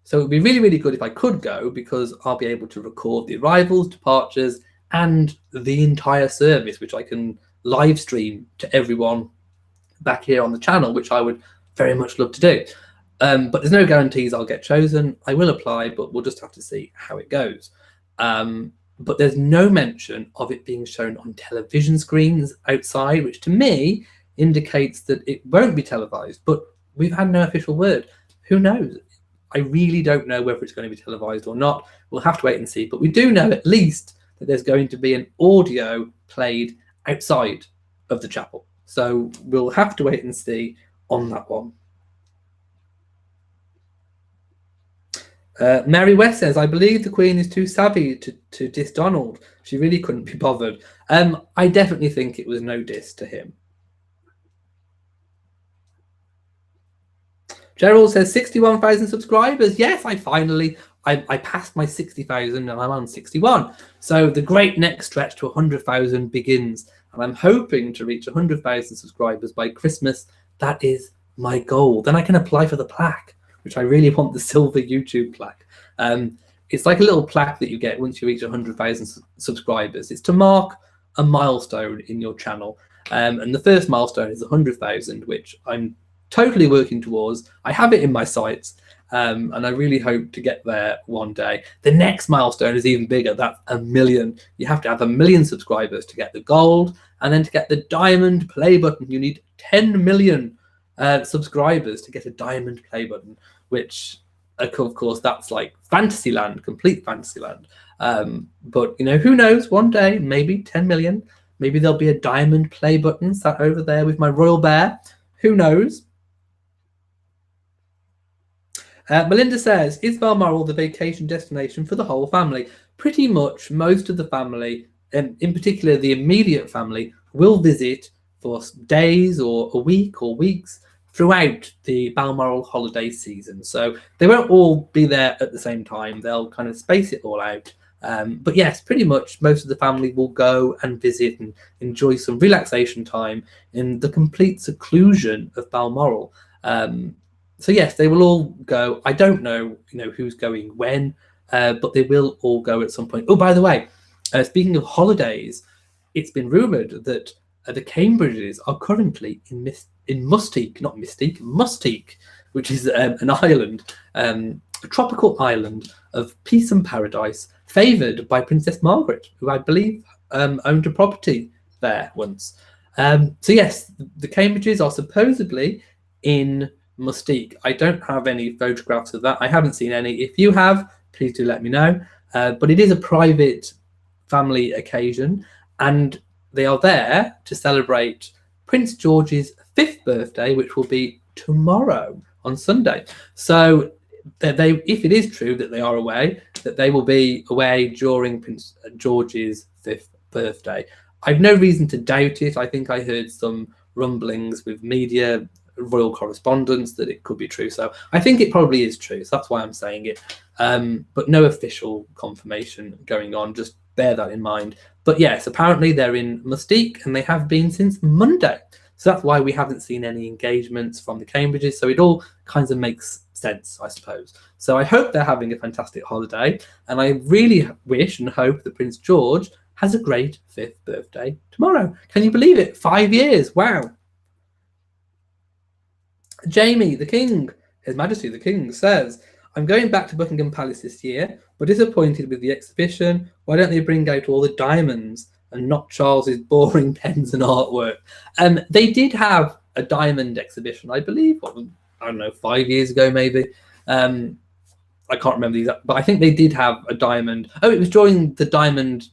So it would be really, really good if I could go, because I'll be able to record the arrivals, departures, and the entire service, which I can live stream to everyone back here on the channel, which I would very much love to do. But there's no guarantees I'll get chosen. I will apply, but we'll just have to see how it goes. But there's no mention of it being shown on television screens outside, which to me indicates that it won't be televised. But we've had no official word. Who knows? I really don't know whether it's going to be televised or not. We'll have to wait and see. But we do know at least that there's going to be an audio played outside of the chapel. So we'll have to wait and see on that one. Mary West says, I believe the Queen is too savvy to diss Donald. She really couldn't be bothered. I definitely think it was no diss to him. Gerald says 61,000 subscribers. Yes, I passed my 60,000 and I'm on 61. So the great next stretch to 100,000 begins. And I'm hoping to reach 100,000 subscribers by Christmas. That is my goal. Then I can apply for the plaque, which I really want, the silver YouTube plaque. It's like a little plaque that you get once you reach 100,000 subscribers. It's to mark a milestone in your channel. And the first milestone is 100,000, which I'm totally working towards. I have it in my sights, and I really hope to get there one day. The next milestone is even bigger. That's 1 million. You have to have 1 million subscribers to get the gold, and then to get the diamond play button, you need 10 million subscribers to get a diamond play button, which of course that's like Fantasyland, complete Fantasyland. But you know, who knows, one day maybe 10 million, maybe there'll be a diamond play button sat over there with my royal bear. Who knows? Melinda says, is Balmoral the vacation destination for the whole family? Pretty much most of the family, and in particular the immediate family, will visit for days or a week or weeks throughout the Balmoral holiday season. So they won't all be there at the same time. They'll kind of space it all out. But yes, pretty much most of the family will go and visit and enjoy some relaxation time in the complete seclusion of Balmoral. So yes, they will all go. I don't know, who's going when, but they will all go at some point. Oh, by the way, speaking of holidays, it's been rumoured that the Cambridges are currently in Mustique, not Mystique, Mustique, which is an island, a tropical island of peace and paradise, favoured by Princess Margaret, who I believe owned a property there once. So yes, the Cambridges are supposedly in Mustique. I don't have any photographs of that. I haven't seen any. If you have, please do let me know. But it is a private family occasion, and they are there to celebrate Prince George's 5th birthday, which will be tomorrow on Sunday. So if it is true that they are away, that they will be away during Prince George's 5th birthday. I've no reason to doubt it. I think I heard some rumblings with media, royal correspondence, that it could be true. So I think it probably is true. So that's why I'm saying it. But no official confirmation going on. Just bear that in mind. But yes, apparently they're in Mustique, and they have been since Monday. So that's why we haven't seen any engagements from the Cambridges. So it all kinds of makes sense, I suppose. So I hope they're having a fantastic holiday. And I really wish and hope that Prince George has a great 5th birthday tomorrow. Can you believe it? 5 years. Wow. Jamie, the King, His Majesty the King, says, I'm going back to Buckingham Palace this year, but disappointed with the exhibition. Why don't they bring out all the diamonds and not Charles's boring pens and artwork? They did have a diamond exhibition, I believe, I don't know, 5 years ago maybe. I can't remember these, but I think they did have a diamond. Oh, it was during the Diamond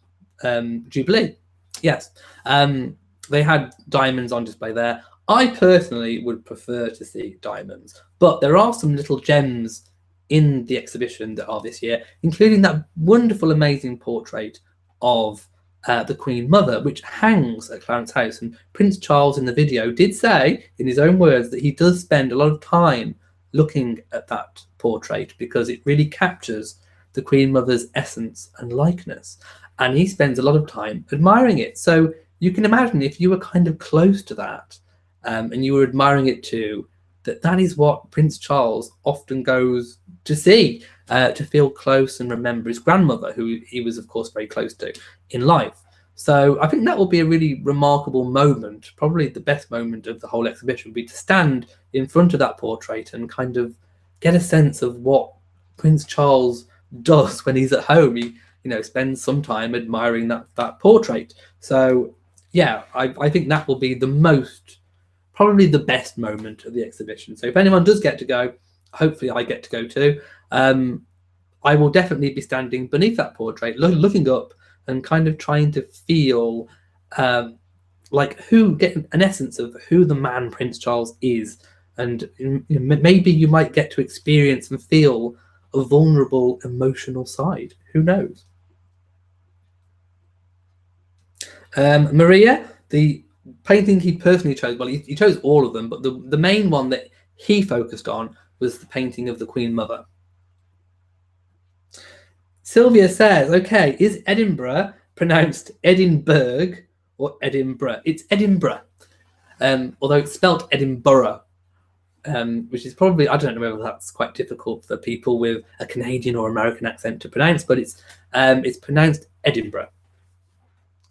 Jubilee. Yes. They had diamonds on display there. I personally would prefer to see diamonds, but there are some little gems in the exhibition that are this year, including that wonderful, amazing portrait of the Queen Mother, which hangs at Clarence House. And Prince Charles in the video did say, in his own words, that he does spend a lot of time looking at that portrait because it really captures the Queen Mother's essence and likeness. And he spends a lot of time admiring it. So you can imagine if you were kind of close to that and you were admiring it too, that is what Prince Charles often goes to see, to feel close and remember his grandmother, who he was, of course, very close to in life. So I think that will be a really remarkable moment. Probably the best moment of the whole exhibition would be to stand in front of that portrait and kind of get a sense of what Prince Charles does when he's at home. He, spends some time admiring that portrait. So yeah, I think that will be probably the best moment of the exhibition. So if anyone does get to go, hopefully I get to go too. I will definitely be standing beneath that portrait, looking up and kind of trying to feel get an essence of who the man Prince Charles is. And maybe you might get to experience and feel a vulnerable, emotional side. Who knows? Maria, the painting he personally chose, well, he chose all of them, but the main one that he focused on was the painting of the Queen Mother. Sylvia says, okay, is Edinburgh pronounced Edinburgh or Edinburgh? It's Edinburgh, although it's spelt Edinburgh, which is probably, I don't know whether that's quite difficult for people with a Canadian or American accent to pronounce, but it's pronounced Edinburgh.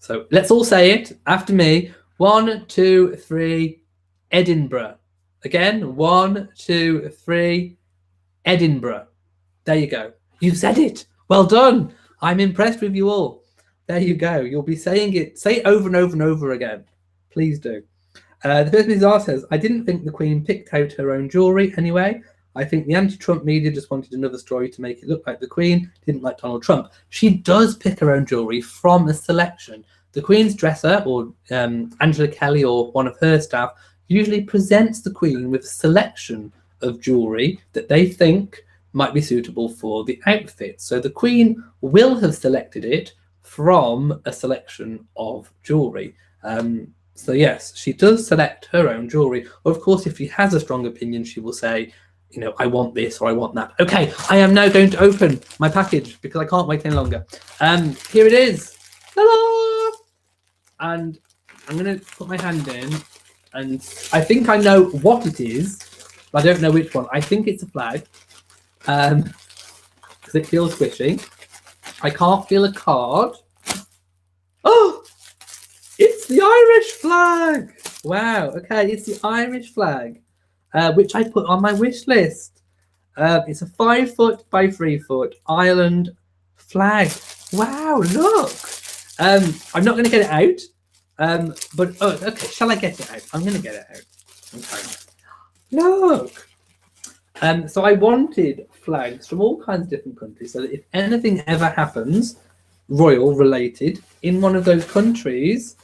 So let's all say it after me. 1, 2, 3, Edinburgh. Again, 1, 2, 3, Edinburgh. There you go. You said it. Well done. I'm impressed with you all. There you go. You'll be saying it. Say it over and over and over again. Please do. The person who's asked says, I didn't think the Queen picked out her own jewellery anyway. I think the anti-Trump media just wanted another story to make it look like the Queen didn't like Donald Trump. She does pick her own jewellery from a selection. The Queen's dresser, or Angela Kelly or one of her staff, usually presents the Queen with a selection of jewellery that they think might be suitable for the outfit. So the Queen will have selected it from a selection of jewellery. So yes, she does select her own jewellery. Of course, if she has a strong opinion, she will say, I want this or I want that. Okay, I am now going to open my package because I can't wait any longer. Here it is. Hello! And I'm going to put my hand in, and I think I know what it is, but I don't know which one. I think it's a flag, because it feels squishy. I can't feel a card. Oh, it's the Irish flag. Wow. Okay, it's the Irish flag, which I put on my wish list. It's a 5 foot by 3 foot Ireland flag. Wow, look. I'm not going to get it out, but okay. Shall I get it out? I'm going to get it out. Okay. Look. So I wanted flags from all kinds of different countries, so that if anything ever happens, royal related, in one of those countries,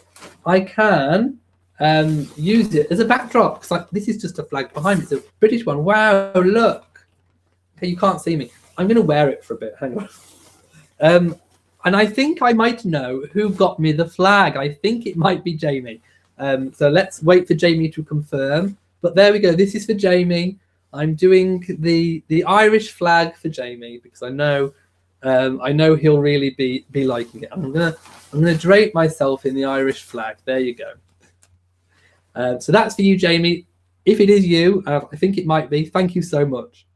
I can use it as a backdrop. Because this is just a flag behind me. It's a British one. Wow, look. Okay, you can't see me. I'm going to wear it for a bit. Hang on. And I think I might know who got me the flag. I think it might be Jamie. So let's wait for Jamie to confirm. But there we go. This is for Jamie. I'm doing the Irish flag for Jamie because I know he'll really be liking it. I'm gonna I'm going to drape myself in the Irish flag. There you go. So that's for you, Jamie. If it is you, I think it might be. Thank you so much.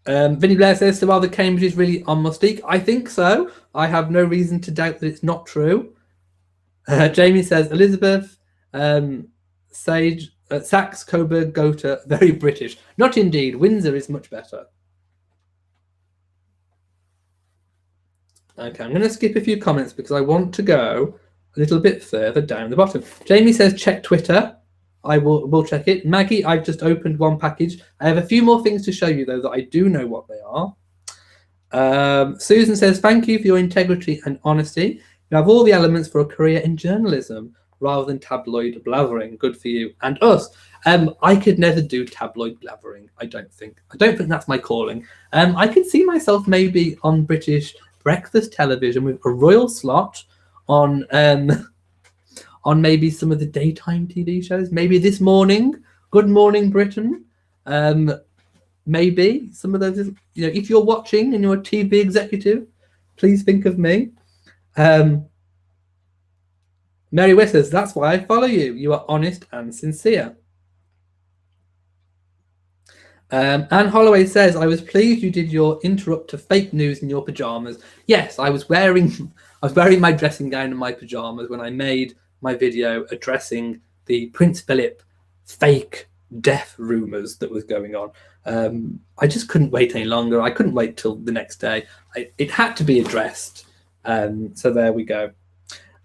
Vinny Blair says, so are the Cambridge really on Mustique? I think so. I have no reason to doubt that it's not true. Jamie says, Elizabeth, Sage, Saxe, Coburg, Gotha, very British. Not indeed. Windsor is much better. Okay, I'm going to skip a few comments because I want to go a little bit further down the bottom. Jamie says, check Twitter. I will check it. Maggie, I've just opened one package. I have a few more things to show you, though, that I do know what they are. Susan says, thank you for your integrity and honesty. You have all the elements for a career in journalism rather than tabloid blathering. Good for you and us. I could never do tabloid blathering, I don't think. I don't think that's my calling. I could see myself maybe on British breakfast television with a royal slot on maybe some of the daytime TV shows. Maybe This Morning, Good Morning Britain. Maybe some of those, if you're watching and you're a TV executive, please think of me. Mary Whisters, that's why I follow you. You are honest and sincere. Anne Holloway says, I was pleased you did your interrupt to fake news in your pajamas. Yes, I was wearing my dressing gown and my pajamas when I made my video addressing the Prince Philip fake death rumors that was going on. I just couldn't wait any longer. I couldn't wait till the next day. It had to be addressed. So there we go.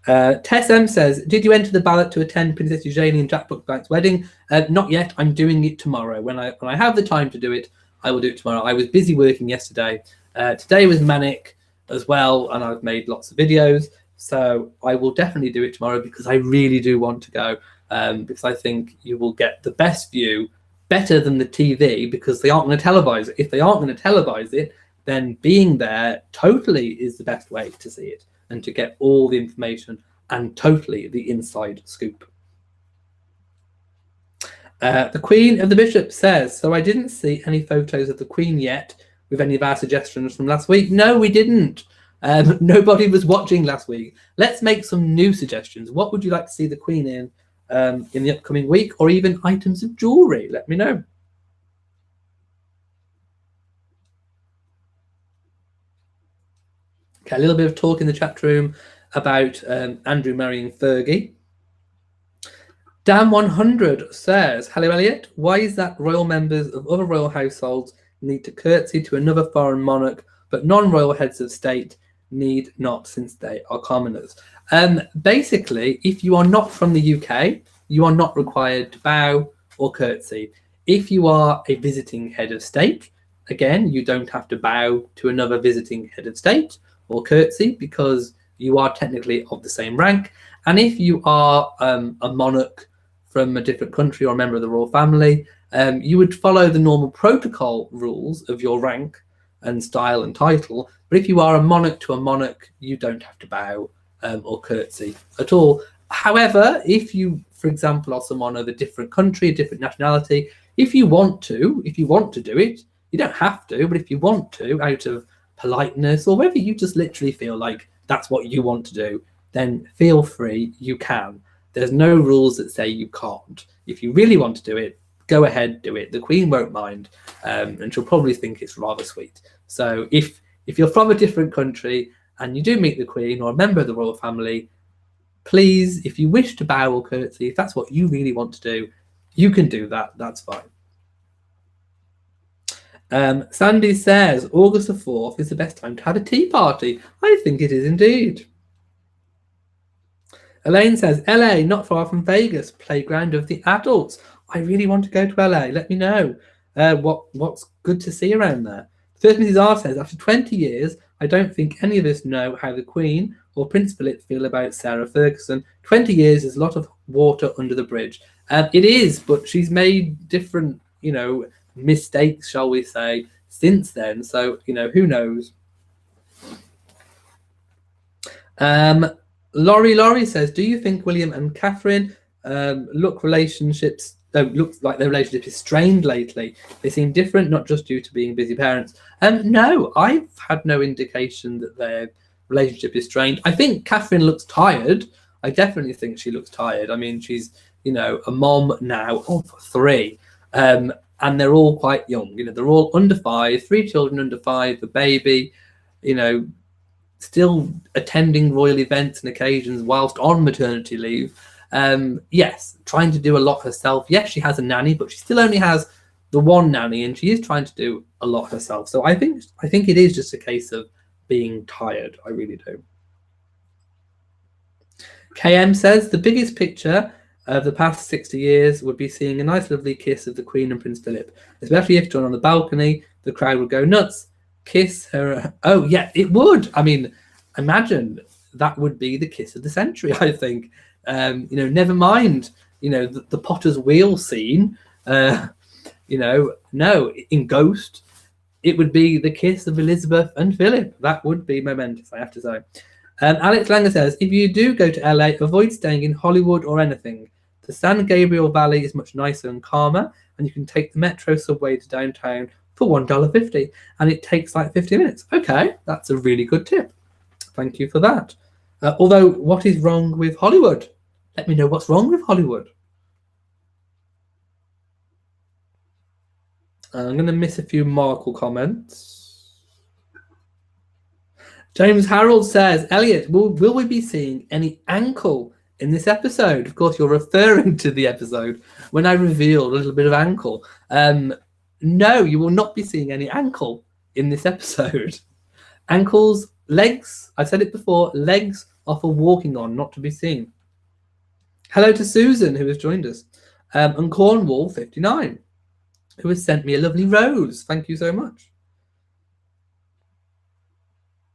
Tess M says, did you enter the ballot to attend Princess Eugenie and Jack Brookbank's wedding? Not yet. I'm doing it tomorrow. When I have the time to do it, I will do it tomorrow. I was busy working yesterday. Today was manic as well, and I've made lots of videos. So I will definitely do it tomorrow because I really do want to go, because I think you will get the best view, better than the TV, because they aren't going to televise it. If they aren't going to televise it, then being there totally is the best way to see it and to get all the information and totally the inside scoop. The Queen of the Bishop says, so I didn't see any photos of the Queen yet with any of our suggestions from last week. No, we didn't. Nobody was watching last week. Let's make some new suggestions. What would you like to see the Queen in the upcoming week, or even items of jewellery? Let me know. Okay, a little bit of talk in the chat room about Andrew marrying Fergie. Dan100 says, hello, Elliot. Why is that royal members of other royal households need to curtsy to another foreign monarch, but non-royal heads of state need not, since they are commoners? Basically, if you are not from the UK, you are not required to bow or curtsy. If you are a visiting head of state, again, you don't have to bow to another visiting head of state or curtsy, because you are technically of the same rank. And if you are a monarch from a different country or a member of the royal family, you would follow the normal protocol rules of your rank and style and title. But if you are a monarch to a monarch, you don't have to bow or curtsy at all. However, if you, for example, are someone of a different country, a different nationality, if you want to do it, you don't have to, but if you want to, out of politeness or whether you just literally feel like that's what you want to do, then feel free, you can. There's no rules that say you can't. If you really want to do it, go ahead, do it. The Queen won't mind, and she'll probably think it's rather sweet. So if you're from a different country and you do meet the Queen or a member of the royal family, please, if you wish to bow or curtsy, if that's what you really want to do, you can do that. That's fine. Sandy says, August the 4th is the best time to have a tea party. I think it is indeed. Elaine says, LA, not far from Vegas, playground of the adults. I really want to go to LA. Let me know what's good to see around there. First Mrs. R says, after 20 years, I don't think any of us know how the Queen or Prince Philip feel about Sarah Ferguson. 20 years is a lot of water under the bridge. It is, but she's made different, mistakes, shall we say, since then. So, who knows? Laurie says, do you think William and Catherine relationships looks like their relationship is strained lately. They seem different, not just due to being busy parents. No, I've had no indication that their relationship is strained. I think Catherine looks tired. I definitely think she looks tired. I mean, she's, a mom now of 3. And they're all quite young. They're all under 5, 3 children under 5, a baby, still attending royal events and occasions whilst on maternity leave. Yes, trying to do a lot herself. Yes, she has a nanny, but she still only has the one nanny, and she is trying to do a lot herself. So I think it is just a case of being tired. I really do. KM says the biggest picture of the past 60 years would be seeing a nice lovely kiss of the Queen and Prince Philip, especially if done on the balcony. The crowd would go nuts. Kiss her. Oh yeah, it would. I mean, imagine that would be the kiss of the century. I think. Never mind. The Potter's wheel scene. No, in Ghost, it would be the kiss of Elizabeth and Philip. That would be momentous, I have to say. Alex Langer says, if you do go to LA, avoid staying in Hollywood or anything. The San Gabriel Valley is much nicer and calmer, and you can take the metro subway to downtown for $1.50, and it takes like 50 minutes. Okay, that's a really good tip. Thank you for that. Although, what is wrong with Hollywood? Let me know what's wrong with Hollywood. I'm going to miss a few Markle comments. James Harold says, Elliot, will we be seeing any ankle in this episode? Of course, you're referring to the episode when I revealed a little bit of ankle. No, you will not be seeing any ankle in this episode. Ankles, legs, I've said it before, legs are for walking on, not to be seen. Hello to Susan, who has joined us. And Cornwall 59, who has sent me a lovely rose. Thank you so much.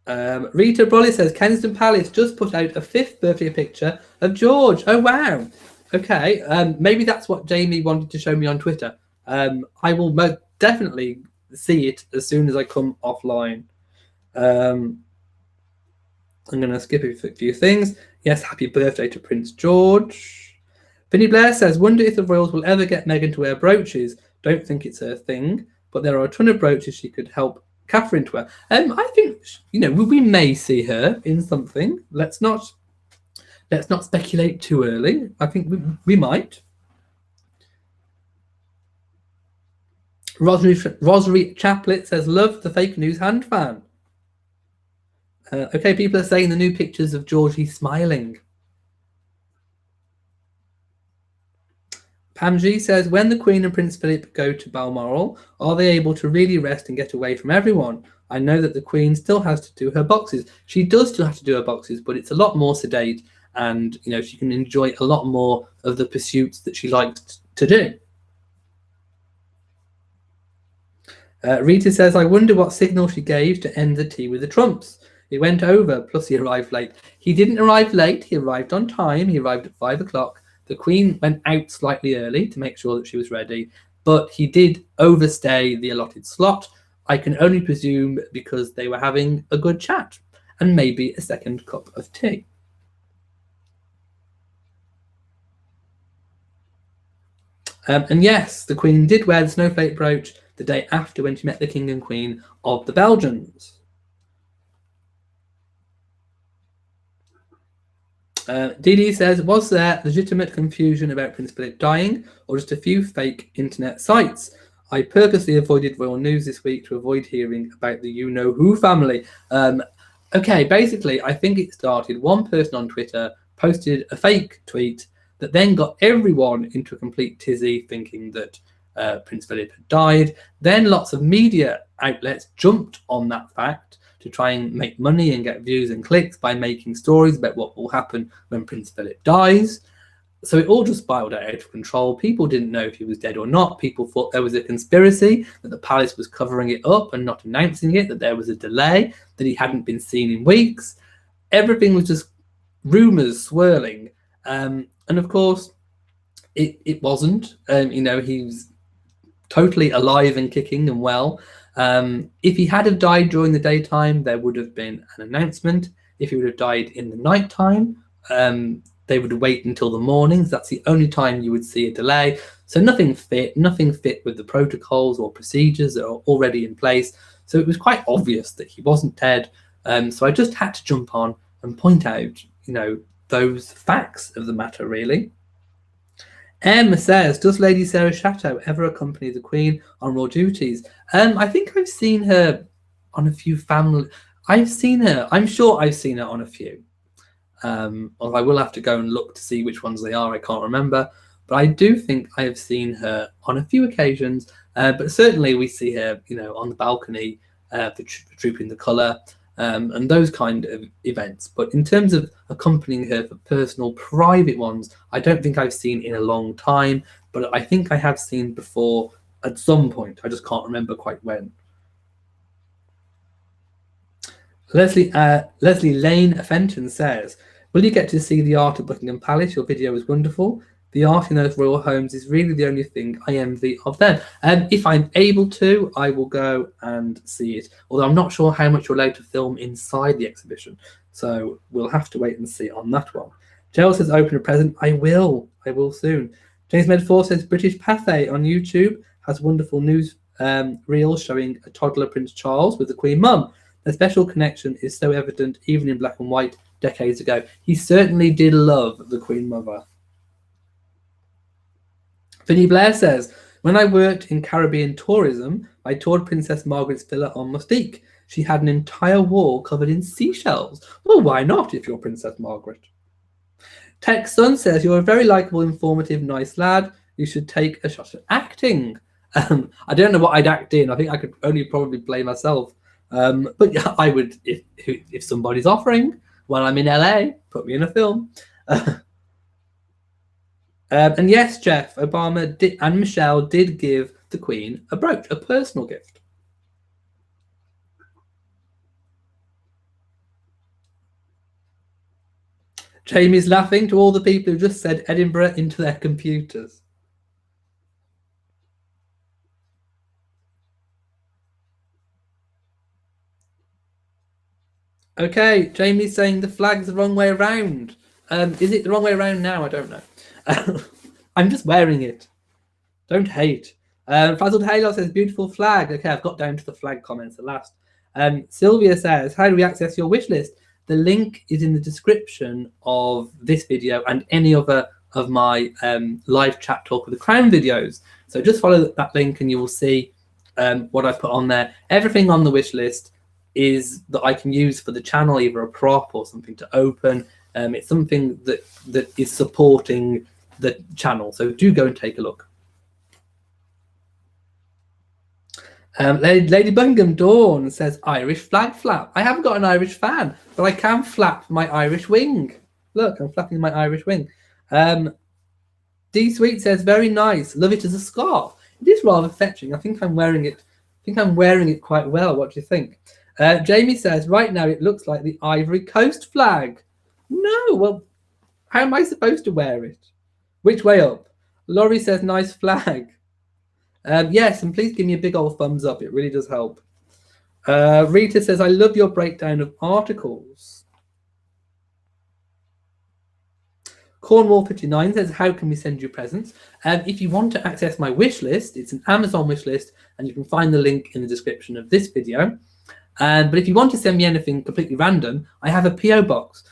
Rita Brolly says, Kensington Palace just put out a 5th birthday picture of George. Oh, wow. Okay, maybe that's what Jamie wanted to show me on Twitter. I will most definitely see it as soon as I come offline. I'm going to skip a few things. Yes, happy birthday to Prince George. Vinny Blair says, wonder if the royals will ever get Meghan to wear brooches. Don't think it's her thing, but there are a ton of brooches she could help Catherine to wear. I think, we may see her in something. Let's not speculate too early. I think we might. Rosary Chaplet says, love the fake news hand fan. Okay, people are saying the new pictures of Georgie smiling. Pam G says, when the Queen and Prince Philip go to Balmoral, are they able to really rest and get away from everyone? I know that the Queen still has to do her boxes. She does still have to do her boxes, but it's a lot more sedate, and she can enjoy a lot more of the pursuits that she liked to do. Rita says, I wonder what signal she gave to end the tea with the Trumps. It went over, plus he arrived late. He didn't arrive late. He arrived on time. He arrived at 5 o'clock. The Queen went out slightly early to make sure that she was ready, but he did overstay the allotted slot. I can only presume because they were having a good chat and maybe a second cup of tea. And yes, the Queen did wear the snowflake brooch the day after when she met the King and Queen of the Belgians. Dee says, was there legitimate confusion about Prince Philip dying or just a few fake internet sites? I purposely avoided royal news this week to avoid hearing about the you-know-who family. Okay, basically, I think it started, one person on Twitter posted a fake tweet that then got everyone into a complete tizzy thinking that Prince Philip had died. Then lots of media outlets jumped on that fact to try and make money and get views and clicks by making stories about what will happen when Prince Philip dies. So it all just spiraled out of control. People didn't know if he was dead or not. People thought there was a conspiracy, that the palace was covering it up and not announcing it, that there was a delay, that he hadn't been seen in weeks. Everything was just rumours swirling. And of course, it wasn't. He's totally alive and kicking and well. If he had have died during the daytime, there would have been an announcement. If he would have died in the nighttime, they would wait until the mornings. That's the only time you would see a delay. So nothing fit with the protocols or procedures that are already in place. So it was quite obvious that he wasn't dead. So I just had to jump on and point out, those facts of the matter, really. M says, does Lady Sarah Chateau ever accompany the Queen on royal duties? I think I've seen her on a few family. I'm sure I've seen her on a few. Although I will have to go and look to see which ones they are. I can't remember. But I do think I have seen her on a few occasions. But certainly we see her, on the balcony for Trooping the Colour and those kind of events. But in terms of accompanying her for personal, private ones, I don't think I've seen in a long time. But I think I have seen before at some point. I just can't remember quite when. Leslie Lane Fenton says, will you get to see the art at Buckingham Palace? Your video was wonderful. The art in those royal homes is really the only thing I envy of them. If I'm able to, I will go and see it. Although I'm not sure how much you're allowed to film inside the exhibition. So we'll have to wait and see on that one. Gerald says, open a present. I will soon. James Medford says, British Pathé on YouTube has wonderful news reels showing a toddler Prince Charles with the Queen Mum. The special connection is so evident even in black and white decades ago. He certainly did love the Queen Mother. Vinny Blair says, when I worked in Caribbean tourism, I toured Princess Margaret's villa on Mustique. She had an entire wall covered in seashells. Well, why not if you're Princess Margaret? Tex Sun says, you're a very likeable, informative, nice lad. You should take a shot at acting. I don't know what I'd act in. I think I could only probably play myself. But yeah, I would, if somebody's offering while I'm in LA, put me in a film. And yes, Jeff, Obama and Michelle did give the Queen a brooch, a personal gift. Jamie's laughing to all the people who just said Edinburgh into their computers. Okay, Jamie's saying the flag's the wrong way around. Is it the wrong way around now? I don't know. I'm just wearing it. Don't hate. Frazzled Halo says, beautiful flag. Okay, I've got down to the flag comments at last. Sylvia says, how do we access your wish list? The link is in the description of this video and any other of my live chat talk with the Crown videos. So just follow that link and you will see what I put on there. Everything on the wish list is that I can use for the channel, either a prop or something to open. It's something that is supporting the channel. So do go and take a look. Lady Buckingham Dawn says, Irish flag flap. I haven't got an Irish fan, but I can flap my Irish wing. Look, I'm flapping my Irish wing. D Sweet says, very nice. Love it as a scarf. It is rather fetching. I think I'm wearing it. Quite well. What do you think? Jamie says, right now it looks like the Ivory Coast flag. No, well, how am I supposed to wear it? Which way up? Laurie says, nice flag. Yes, and please give me a big old thumbs up. It really does help. Rita says, I love your breakdown of articles. Cornwall59 says, how can we send you presents? If you want to access my wish list, it's an Amazon wish list, and you can find the link in the description of this video. But if you want to send me anything completely random, I have a PO box,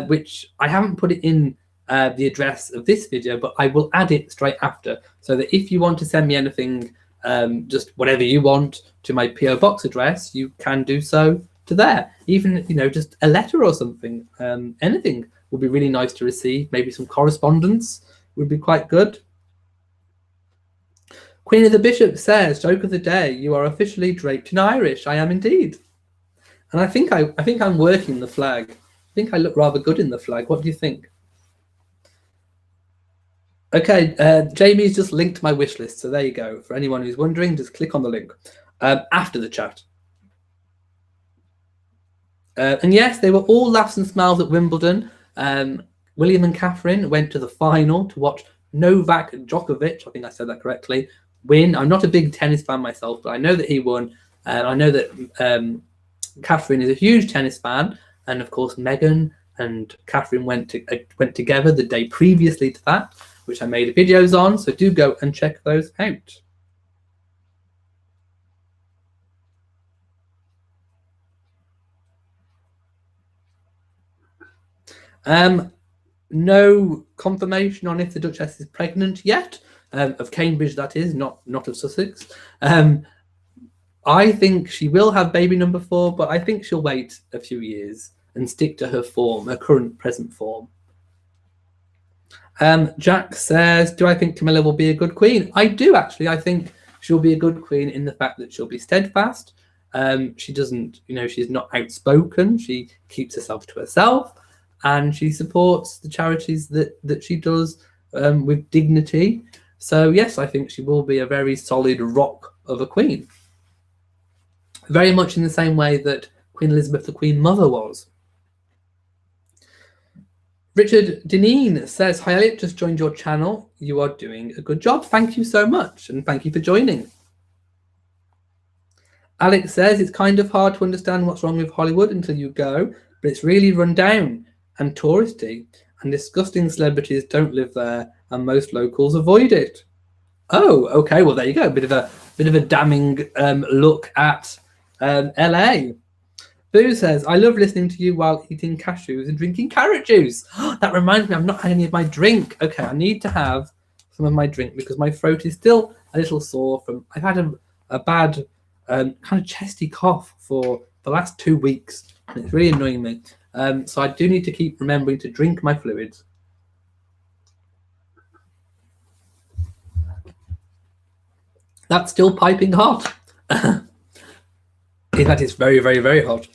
which I haven't put it in the address of this video, but I will add it straight after, so that if you want to send me anything, just whatever you want, to my PO box address, you can do so to there. Even, just a letter or something, anything would be really nice to receive. Maybe some correspondence would be quite good. Queen of the Bishop says, joke of the day, you are officially draped in Irish. I am indeed. And I think I'm working the flag. I think I look rather good in the flag. What do you think? Okay, Jamie's just linked my wish list. So there you go. For anyone who's wondering, just click on the link after the chat. And yes, they were all laughs and smiles at Wimbledon. William and Catherine went to the final to watch Novak Djokovic, I think I said that correctly, win. I'm not a big tennis fan myself, but I know that he won. And I know that Catherine is a huge tennis fan. And of course, Meghan, and Catherine went together the day previously to that, which I made videos on. So do go and check those out. No confirmation on if the Duchess is pregnant yet, of Cambridge that is, not of Sussex. I think she will have baby number 4, but I think she'll wait a few years and stick to her form, her current present form. Jack says, do I think Camilla will be a good queen? I do, actually. I think she'll be a good queen in the fact that she'll be steadfast. She doesn't, she's not outspoken. She keeps herself to herself, and she supports the charities that she does with dignity. So yes, I think she will be a very solid rock of a queen. Very much in the same way that Queen Elizabeth, the Queen Mother, was. Richard Deneen says, hi Elliot, just joined your channel. You are doing a good job. Thank you so much, and thank you for joining. Alex says, it's kind of hard to understand what's wrong with Hollywood until you go, but it's really run down and touristy, and disgusting celebrities don't live there, and most locals avoid it. Oh, okay, well there you go. A bit of a damning look at LA. Boo says, I love listening to you while eating cashews and drinking carrot juice. That reminds me, I've not had any of my drink. Okay, I need to have some of my drink because my throat is still a little sore from, I've had a bad kind of chesty cough for the last 2 weeks, and it's really annoying me. So I do need to keep remembering to drink my fluids. That's still piping hot. In fact, it's very, very, very hot.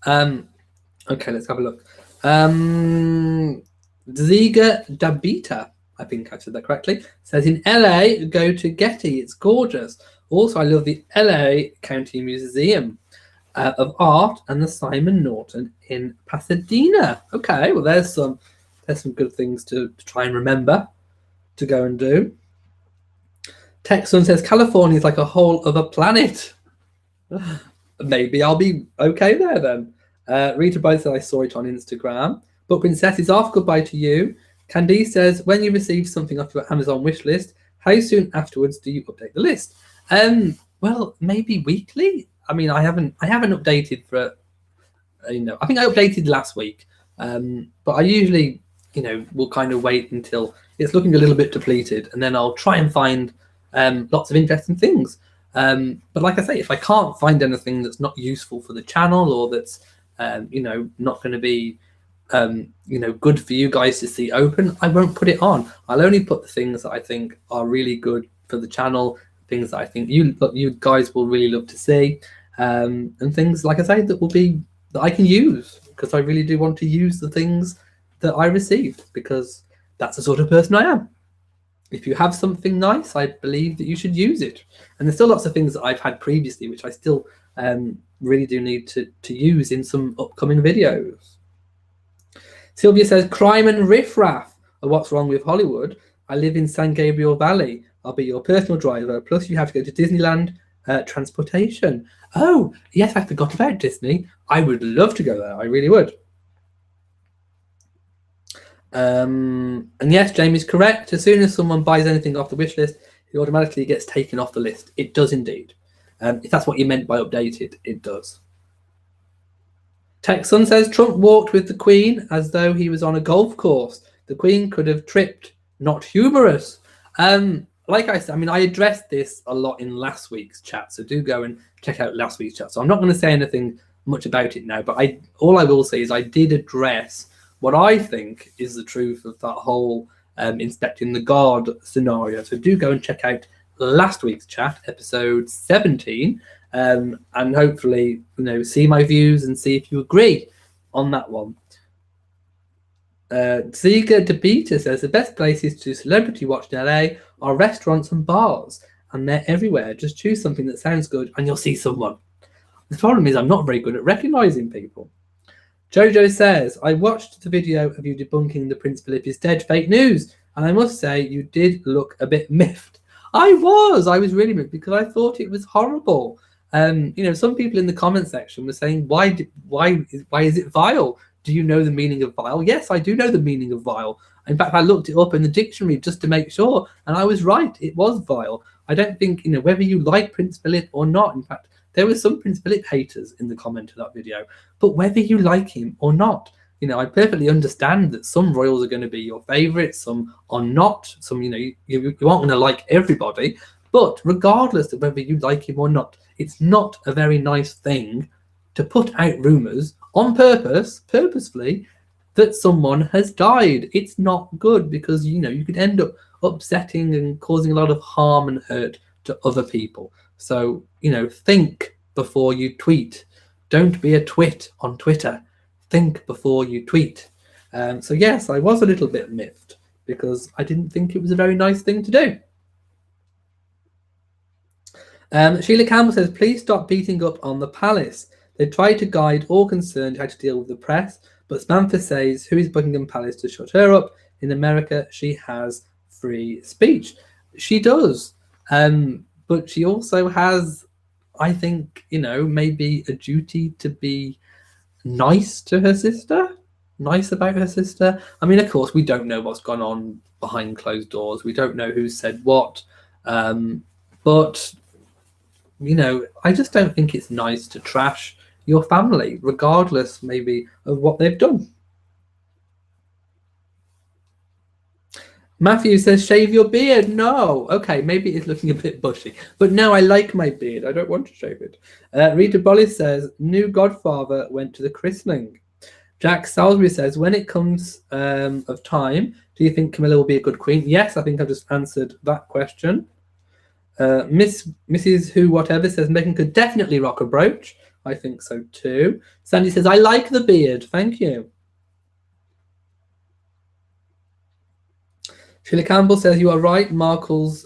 Okay, let's have a look. Ziga Dabita, I think I said that correctly, says, in LA, go to Getty. It's gorgeous. Also, I love the LA County Museum of Art and the Simon Norton in Pasadena. Okay, well, there's some good things to try and remember to go and do. Texan says, California is like a whole other planet. Maybe I'll be okay there then. Rita Bright said, I saw it on Instagram. But Princess is off. Goodbye to you. Candice says, when you receive something off your Amazon wish list, how soon afterwards do you update the list? Well, maybe weekly. I mean, I haven't updated for, I think I updated last week. But I usually, will kind of wait until it's looking a little bit depleted, and then I'll try and find lots of interesting things. But like I say, if I can't find anything that's not useful for the channel, or that's not going to be good for you guys to see open, I won't put it on. I'll only put the things that I think are really good for the channel, things that I think you guys will really love to see, and things, like I say, that I can use, because I really do want to use the things that I received, because that's the sort of person I am. If you have something nice, I believe that you should use it. And there's still lots of things that I've had previously which I still really do need to use in some upcoming videos. Sylvia says, crime and riffraff are what's wrong with Hollywood. I live in San Gabriel Valley. I'll be your personal driver. Plus you have to go to Disneyland transportation. Oh, yes, I forgot about Disney. I would love to go there. I really would. And yes, Jamie's correct. As soon as someone buys anything off the wish list, it automatically gets taken off the list. It does indeed. If that's what you meant by updated, it does. Texan says, Trump walked with the Queen as though he was on a golf course. The Queen could have tripped. Not humorous. Like I said, I addressed this a lot in last week's chat, so do go and check out last week's chat. So I'm not going to say anything much about it now, but all I will say is I did address what I think is the truth of that whole inspecting the guard scenario. So do go and check out last week's chat, episode 17, and hopefully, see my views and see if you agree on that one. Ziga Debita says, the best places to celebrity watch in LA are restaurants and bars, and they're everywhere. Just choose something that sounds good and you'll see someone. The problem is I'm not very good at recognizing people. Jojo says, I watched the video of you debunking the Prince Philip is dead fake news, and I must say you did look a bit miffed. I was really miffed because I thought it was horrible. Some people in the comment section were saying, why is it vile? Do you know the meaning of vile? Yes, I do know the meaning of vile. In fact, I looked it up in the dictionary just to make sure, and I was right. It was vile. I don't think, whether you like Prince Philip or not. In fact, there were some Prince Philip haters in the comment of that video. But whether you like him or not, I perfectly understand that some royals are going to be your favourites, some are not. Some, you aren't going to like everybody. But regardless of whether you like him or not, it's not a very nice thing to put out rumours on purpose, purposefully, that someone has died. It's not good because, you could end up upsetting and causing a lot of harm and hurt to other people. So, think before you tweet. Don't be a twit on Twitter. Think before you tweet. So yes, I was a little bit miffed because I didn't think it was a very nice thing to do. Sheila Campbell says, please stop beating up on the palace. They try to guide all concerned how to deal with the press, but Samantha says, who is Buckingham Palace to shut her up? In America, she has free speech. She does. But she also has, I think, maybe a duty to be nice to her sister, nice about her sister. I mean, of course, we don't know what's gone on behind closed doors. We don't know who said what. But, I just don't think it's nice to trash your family, regardless maybe of what they've done. Matthew says, shave your beard. No. Okay, maybe it's looking a bit bushy. But no, I like my beard. I don't want to shave it. Rita Bollis says, new godfather went to the christening. Jack Salisbury says, when it comes of time, do you think Camilla will be a good queen? Yes, I think I've just answered that question. Mrs. Who Whatever says, Meghan could definitely rock a brooch. I think so too. Sandy says, I like the beard. Thank you. Sheila Campbell says, you are right. Markle's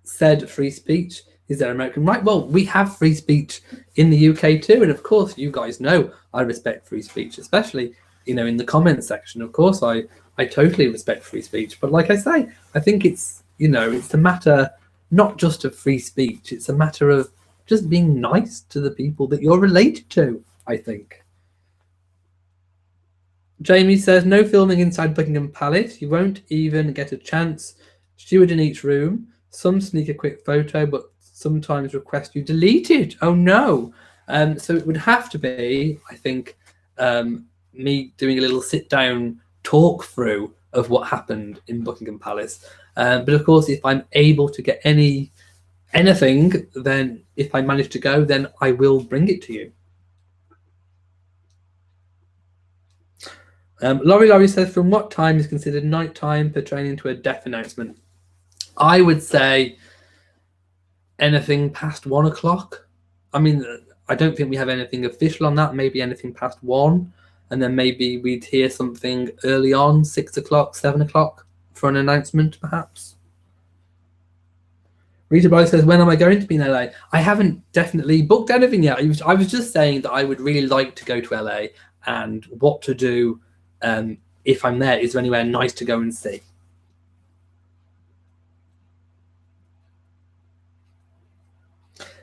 said free speech is their American right. Well, we have free speech in the UK too. And of course, you guys know I respect free speech, especially, in the comment section. Of course, I totally respect free speech. But like I say, I think it's, it's a matter not just of free speech. It's a matter of just being nice to the people that you're related to, I think. Jamie says, no filming inside Buckingham Palace. You won't even get a chance. Steward in each room. Some sneak a quick photo, but sometimes request you delete it. Oh, no. So it would have to be, I think, me doing a little sit-down talk through of what happened in Buckingham Palace. But, of course, if I'm able to get anything, then if I manage to go, then I will bring it to you. Laurie says, from what time is considered night time pertaining to a death announcement? I would say anything past 1 o'clock. I mean, I don't think we have anything official on that. Maybe anything past 1. And then maybe we'd hear something early on, 6 o'clock, 7 o'clock for an announcement, perhaps. Rita Bryce says, when am I going to be in LA? I haven't definitely booked anything yet. I was just saying that I would really like to go to LA and what to do if I'm there. Is there anywhere nice to go and see?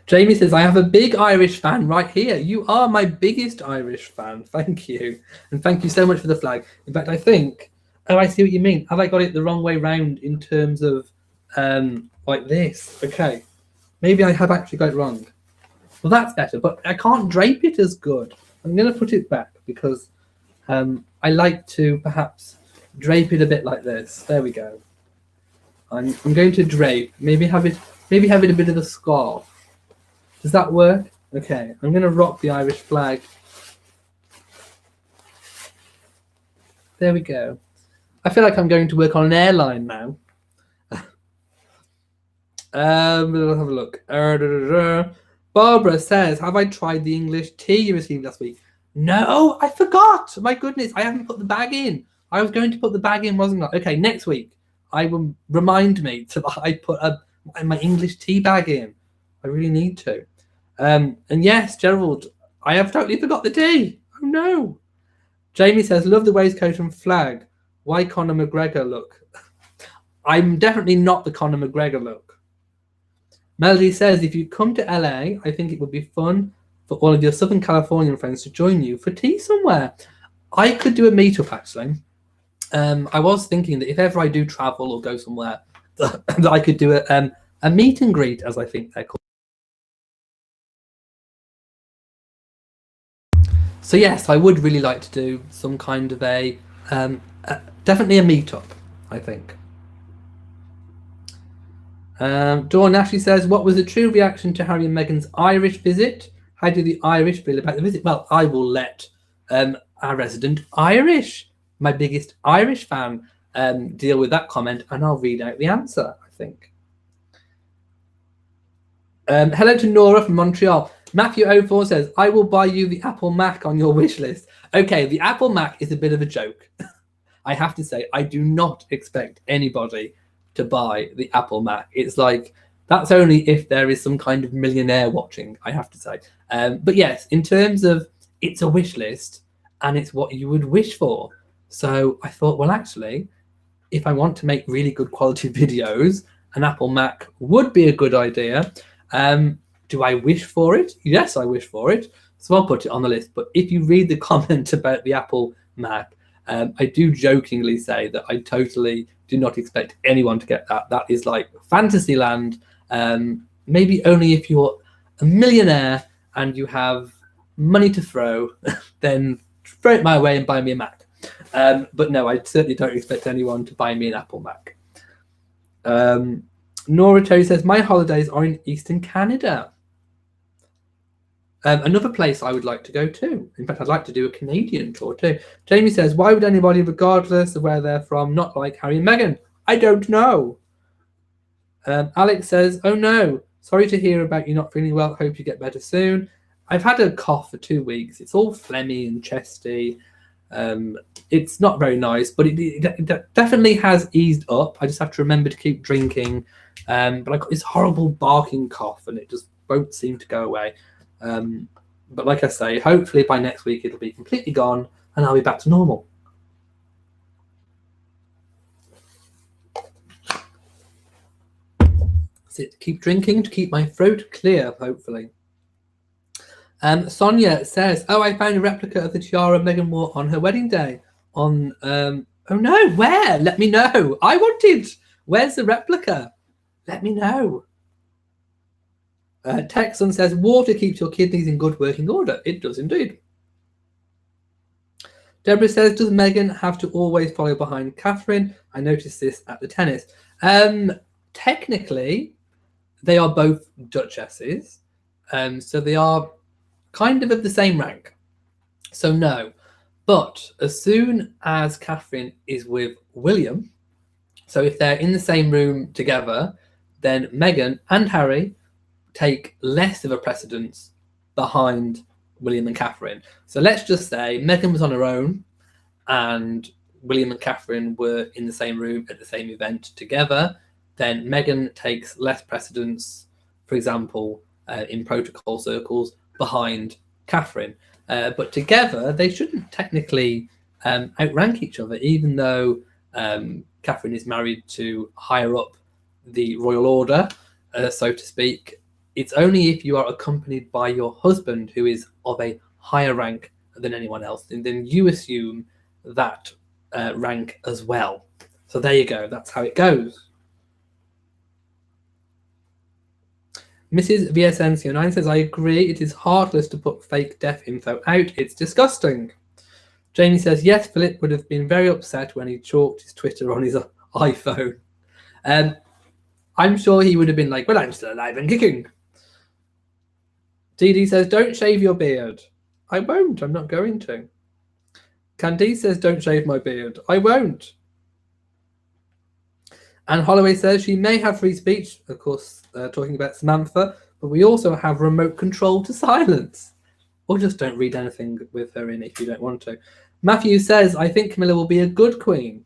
Jamie says, I have a big Irish fan right here. You are my biggest Irish fan. Thank you. And thank you so much for the flag. In fact, I think, oh, I see what you mean. Have I got it the wrong way round in terms of like this? Okay. Maybe I have actually got it wrong. Well, that's better, but I can't drape it as good. I'm going to put it back because I like to perhaps drape it a bit like this. There we go. I'm going to drape. Maybe have it a bit of a scarf. Does that work? Okay, I'm going to rock the Irish flag. There we go. I feel like I'm going to work on an airline now. We'll have a look. Barbara says, have I tried the English tea you received last week? No, I forgot. My goodness, I haven't put the bag in. I was going to put the bag in, wasn't I? Okay, next week, I will remind me that I put my English tea bag in. I really need to. And yes, Gerald, I have totally forgot the tea. Oh, no. Jamie says, love the waistcoat and flag. Why Conor McGregor look? I'm definitely not the Conor McGregor look. Melody says, if you come to LA, I think it would be fun for all of your Southern Californian friends to join you for tea somewhere. I could do a meetup actually. I was thinking that if ever I do travel or go somewhere, that I could do a meet and greet, as I think they're called. So yes, I would really like to do some kind of definitely a meetup, I think. Dawn Ashley says, what was the true reaction to Harry and Meghan's Irish visit? How do the Irish feel about the visit? Well, I will let our resident Irish, my biggest Irish fan, deal with that comment, and I'll read out the answer, I think. Hello to Nora from Montreal. Matthew04 says, I will buy you the Apple Mac on your wish list. Okay, the Apple Mac is a bit of a joke. I have to say, I do not expect anybody to buy the Apple Mac. It's like, that's only if there is some kind of millionaire watching, I have to say. But yes, in terms of it's a wish list and it's what you would wish for. So I thought, well, actually, if I want to make really good quality videos, an Apple Mac would be a good idea. Do I wish for it? Yes, I wish for it. So I'll put it on the list. But if you read the comment about the Apple Mac, I do jokingly say that I totally do not expect anyone to get that. That is like fantasy land. Maybe only if you're a millionaire and you have money to throw, then throw it my way and buy me a Mac. But no, I certainly don't expect anyone to buy me an Apple Mac. Nora Terry says, my holidays are in Eastern Canada. Another place I would like to go to. In fact, I'd like to do a Canadian tour too. Jamie says, why would anybody, regardless of where they're from, not like Harry and Meghan? I don't know. Alex says, oh no, sorry to hear about you not feeling well. Hope you get better soon. I've had a cough for 2 weeks. It's all phlegmy and chesty. It's not very nice, but it definitely has eased up. I just have to remember to keep drinking. But I got this horrible barking cough and it just won't seem to go away. But like I say, hopefully by next week it'll be completely gone and I'll be back to normal. That's it. Keep drinking to keep my throat clear, hopefully. Sonia says, oh, I found a replica of the tiara Meghan wore on her wedding day. Oh no, where? Let me know. I want it. Where's the replica? Let me know. Texan says, water keeps your kidneys in good working order. It does indeed. Deborah says, does Meghan have to always follow behind Catherine? I noticed this at the tennis. Technically, they are both duchesses. So they are kind of the same rank. So no. But as soon as Catherine is with William, so if they're in the same room together, then Meghan and Harry take less of a precedence behind William and Catherine. So let's just say Meghan was on her own and William and Catherine were in the same room at the same event together, then Meghan takes less precedence, for example, in protocol circles, behind Catherine. But together, they shouldn't technically outrank each other, even though Catherine is married to higher up the royal order, so to speak. It's only if you are accompanied by your husband who is of a higher rank than anyone else, and then you assume that rank as well. So there you go. That's how it goes. Mrs. VSNCO9 says, I agree. It is heartless to put fake death info out. It's disgusting. Jamie says, yes, Philip would have been very upset when he chalked his Twitter on his iPhone. I'm sure he would have been like, well, I'm still alive and kicking. DD says, don't shave your beard. I won't. I'm not going to. Candice says, don't shave my beard. I won't. And Holloway says, she may have free speech, of course, talking about Samantha, but we also have remote control to silence. Or just don't read anything with her in if you don't want to. Matthew says, I think Camilla will be a good queen.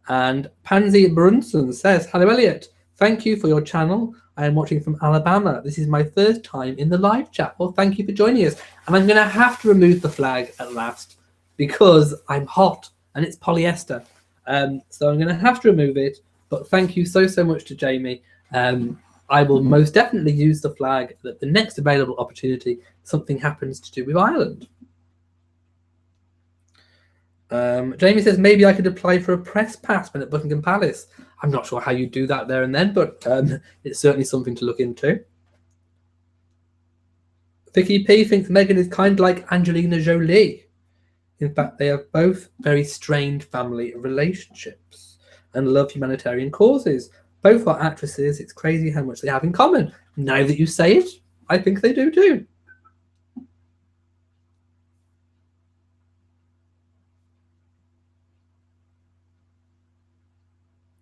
And Pansy Brunson says, hello, Elliot. Thank you for your channel. I am watching from Alabama. This is my first time in the live chat. Well, thank you for joining us. And I'm going to have to remove the flag at last because I'm hot and it's polyester. So I'm going to have to remove it. But thank you so much to Jamie. I will most definitely use the flag at the next available opportunity something happens to do with Ireland. Jamie says maybe I could apply for a press pass when at Buckingham Palace. I'm not sure how you do that there and then, but it's certainly something to look into. Vicky P thinks Meghan is kind of like Angelina Jolie. In fact, they have both very strained family relationships and love humanitarian causes. Both are actresses. It's crazy how much they have in common. Now that you say it, I think they do too.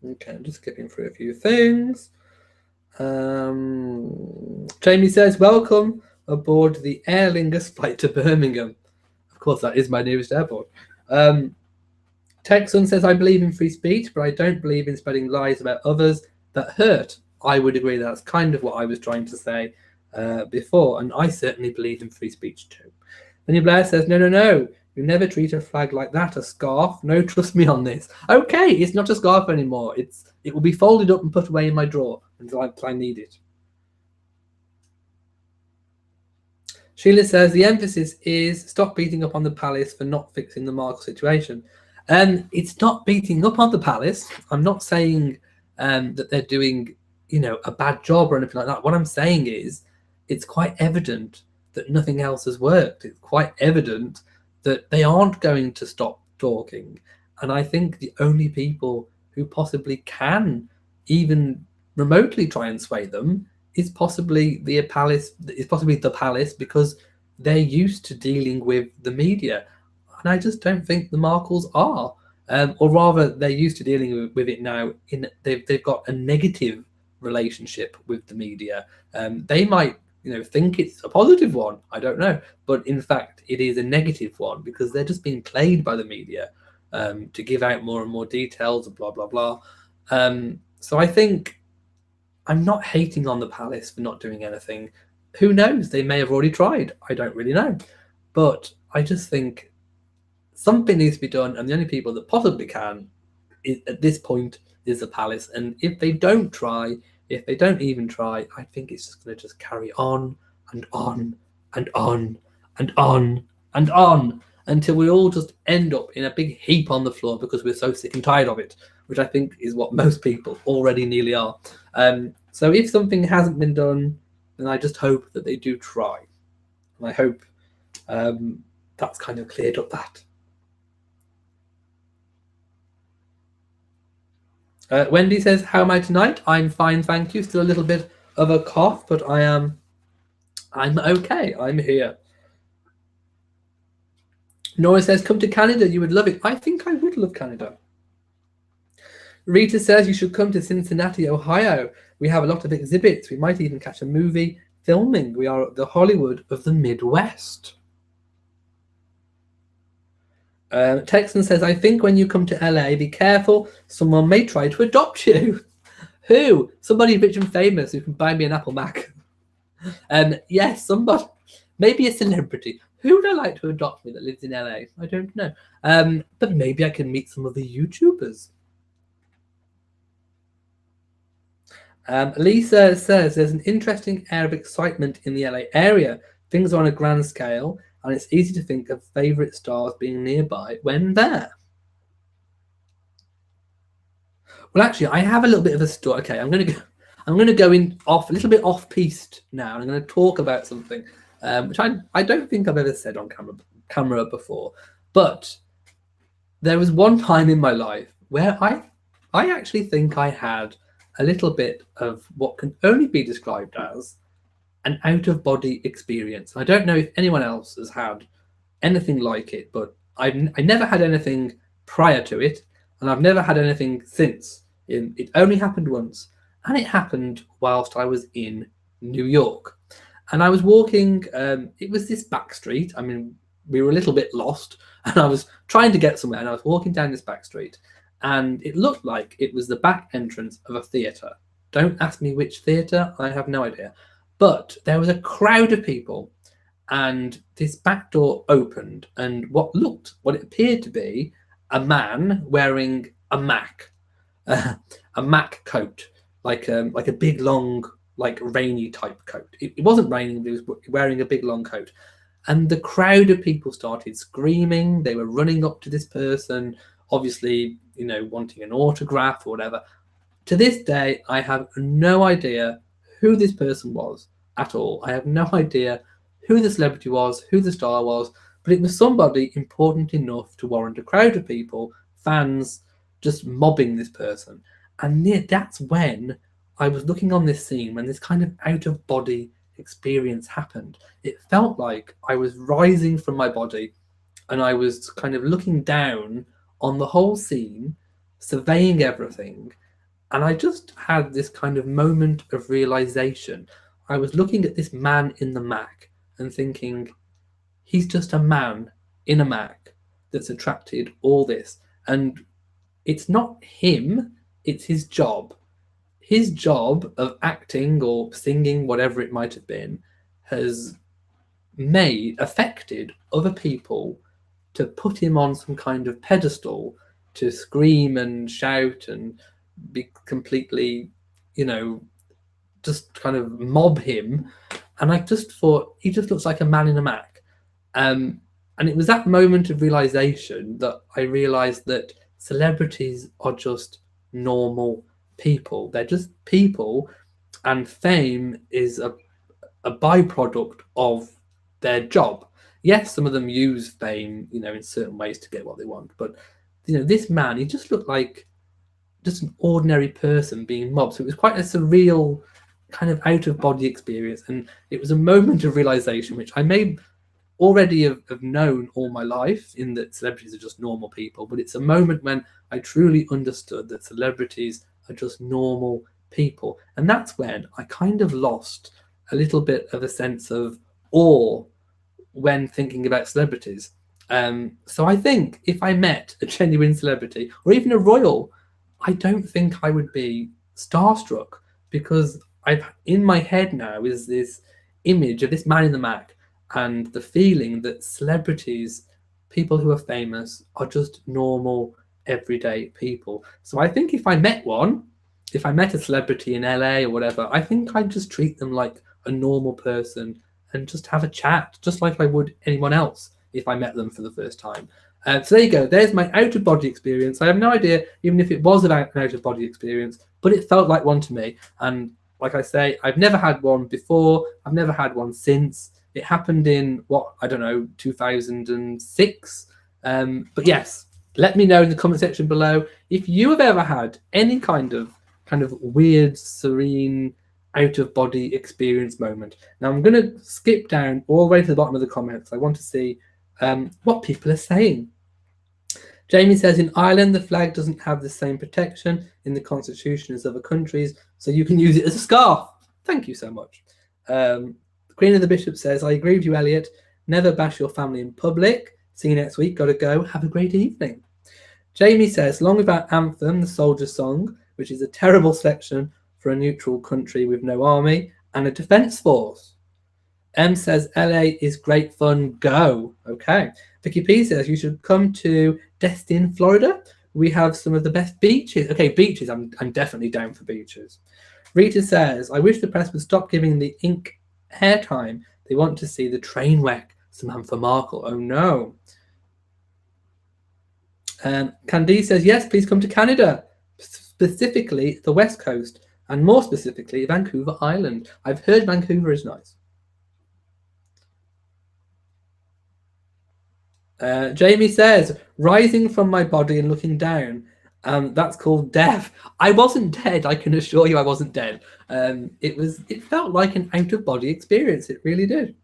Okay, I'm just skipping through a few things. Jamie says, welcome aboard the Aer Lingus flight to Birmingham. Of course, that is my nearest airport. Texan says, I believe in free speech, but I don't believe in spreading lies about others that hurt. I would agree that's kind of what I was trying to say before, and I certainly believe in free speech too. Then Blair says, no. You never treat a flag like that, a scarf. No, trust me on this. Okay, it's not a scarf anymore. It will be folded up and put away in my drawer until I need it. Sheila says, the emphasis is stop beating up on the palace for not fixing the Markle situation. It's not beating up on the palace. I'm not saying that they're doing, a bad job or anything like that. What I'm saying is it's quite evident that nothing else has worked. It's quite evident that they aren't going to stop talking. And I think the only people who possibly can even remotely try and sway them is possibly the palace, because they're used to dealing with the media. And I just don't think the Markles are. Or rather, they're used to dealing with it now. They've got a negative relationship with the media. They might think it's a positive one. I don't know. But in fact, it is a negative one because they're just being played by the media to give out more and more details and blah, blah, blah. So I think I'm not hating on the palace for not doing anything. Who knows? They may have already tried. I don't really know. But I just think something needs to be done. And the only people that possibly can at this point is the palace. And if they don't try, if they don't even try, I think it's just going to just carry on and on and on and on and on until we all just end up in a big heap on the floor because we're so sick and tired of it, which I think is what most people already nearly are. So if something hasn't been done, then I just hope that they do try. And I hope that's kind of cleared up that. Wendy says, how am I tonight? I'm fine, thank you. Still a little bit of a cough, but I'm okay. I'm here. Nora says, come to Canada. You would love it. I think I would love Canada. Rita says, you should come to Cincinnati, Ohio. We have a lot of exhibits. We might even catch a movie filming. We are the Hollywood of the Midwest. Texan says, I think when you come to LA, be careful. Someone may try to adopt you. Who? Somebody rich and famous who can buy me an Apple Mac. Yes, somebody. Maybe a celebrity. Who would I like to adopt me that lives in LA? I don't know. But maybe I can meet some of the YouTubers. Lisa says, there's an interesting air of excitement in the LA area. Things are on a grand scale. And it's easy to think of favourite stars being nearby when there. Well, actually, I have a little bit of a story. Okay, I'm going to go in off a little bit off-piste now. And I'm going to talk about something which I don't think I've ever said on camera before. But there was one time in my life where I actually think I had a little bit of what can only be described as an out-of-body experience. I don't know if anyone else has had anything like it, but I never had anything prior to it, and I've never had anything since. It only happened once, and it happened whilst I was in New York. And I was walking, it was this back street. I mean, we were a little bit lost, and I was trying to get somewhere, and I was walking down this back street, and it looked like it was the back entrance of a theatre. Don't ask me which theatre, I have no idea. But there was a crowd of people, and this back door opened, and what it appeared to be a man wearing a Mac coat, like a big long, like rainy type coat. It wasn't raining, but he was wearing a big long coat, And the crowd of people started screaming. They were running up to this person, obviously, wanting an autograph or whatever. To this day, I have no idea who this person was at all. I have no idea who the celebrity was, who the star was, but it was somebody important enough to warrant a crowd of people, fans, just mobbing this person. And that's when I was looking on this scene, when this kind of out of body experience happened. It felt like I was rising from my body and I was kind of looking down on the whole scene, surveying everything. And I just had this kind of moment of realization. I was looking at this man in the Mac and thinking, he's just a man in a Mac that's attracted all this. And it's not him, it's his job. His job of acting or singing, whatever it might have been, has affected other people to put him on some kind of pedestal to scream and shout and be completely, just kind of mob him. And I just thought he just looks like a man in a Mac. And it was that moment of realization that I realized that celebrities are just normal people. They're just people, and fame is a byproduct of their job. Yes, some of them use fame, in certain ways to get what they want. But this man, he just looked like just an ordinary person being mobbed. So it was quite a surreal kind of out of body experience, and it was a moment of realization, which I may already have known all my life, in that celebrities are just normal people. But it's a moment when I truly understood that celebrities are just normal people, and that's when I kind of lost a little bit of a sense of awe when thinking about celebrities. So I think if I met a genuine celebrity or even a royal, I don't think I would be starstruck, because in my head now is this image of this man in the Mac and the feeling that celebrities, people who are famous, are just normal, everyday people. So I think if I met a celebrity in LA or whatever, I think I'd just treat them like a normal person and just have a chat, just like I would anyone else if I met them for the first time. So there you go. There's my out-of-body experience. I have no idea even if it was about an out-of-body experience, but it felt like one to me. And like I say, I've never had one before. I've never had one since. It happened in, 2006. But yes, let me know in the comment section below if you have ever had any kind of weird, serene, out-of-body experience moment. Now I'm going to skip down all the way to the bottom of the comments. I want to see what people are saying. Jamie says, in Ireland, the flag doesn't have the same protection in the constitution as other countries, so you can use it as a scarf. Thank you so much. The Queen of the Bishop says, I agree with you, Elliot. Never bash your family in public. See you next week. Gotta go. Have a great evening. Jamie says, long about Anthem, the soldier song, which is a terrible selection for a neutral country with no army and a defence force. M says, LA is great fun, go. Okay. Vicky P says, you should come to Destin, Florida. We have some of the best beaches. Okay, beaches. I'm definitely down for beaches. Rita says, I wish the press would stop giving the ink airtime. They want to see the train wreck Samantha Markle. Oh no. Candice says, yes, please come to Canada, specifically the West Coast, and more specifically Vancouver Island. I've heard Vancouver is nice. Jamie says, rising from my body and looking down. That's called death. I wasn't dead. I can assure you I wasn't dead. It felt like an out-of-body experience. It really did.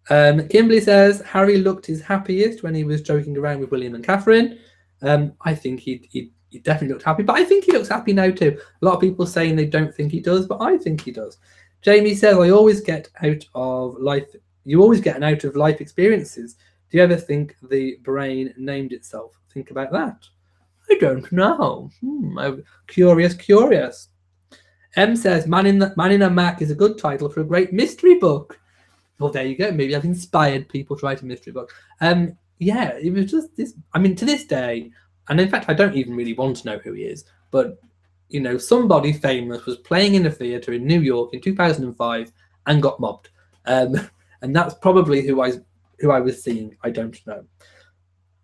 Kimberly says, Harry looked his happiest when he was joking around with William and Catherine. I think he definitely looked happy, but I think he looks happy now too. A lot of people saying they don't think he does, but I think he does. Jamie says, I always get out of life. You always get an out of life experiences. Do you ever think the brain named itself? Think about that. I don't know. I'm curious. M says, Man in a Mac is a good title for a great mystery book. Well, there you go. Maybe I've inspired people to write a mystery book. Yeah, it was just this. I mean, to this day, and in fact, I don't even really want to know who he is, but somebody famous was playing in a theatre in New York in 2005 and got mobbed. And that's probably who I was seeing. I don't know.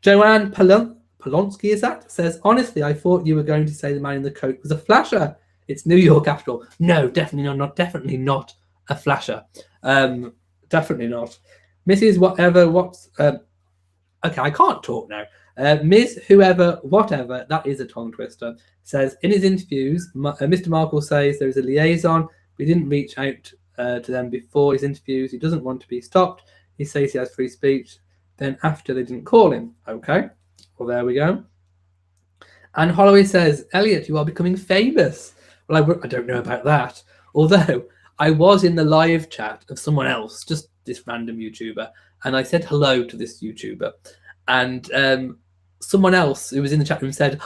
Joanne Polonsky, is that? Says, honestly, I thought you were going to say the man in the coat was a flasher. It's New York after all. No, definitely not a flasher. Definitely not. Mrs. Whatever, what's... okay, I can't talk now. Ms. Whoever, whatever, that is a tongue twister, says, in his interviews, Mr. Markle says there is a liaison. We didn't reach out to them before his interviews. He doesn't want to be stopped. He says he has free speech. Then after they didn't call him. Okay, well, there we go. And Holloway says, Elliot, you are becoming famous. Well, I don't know about that. Although I was in the live chat of someone else, just this random YouTuber, and I said hello to this YouTuber. And someone else who was in the chat room said,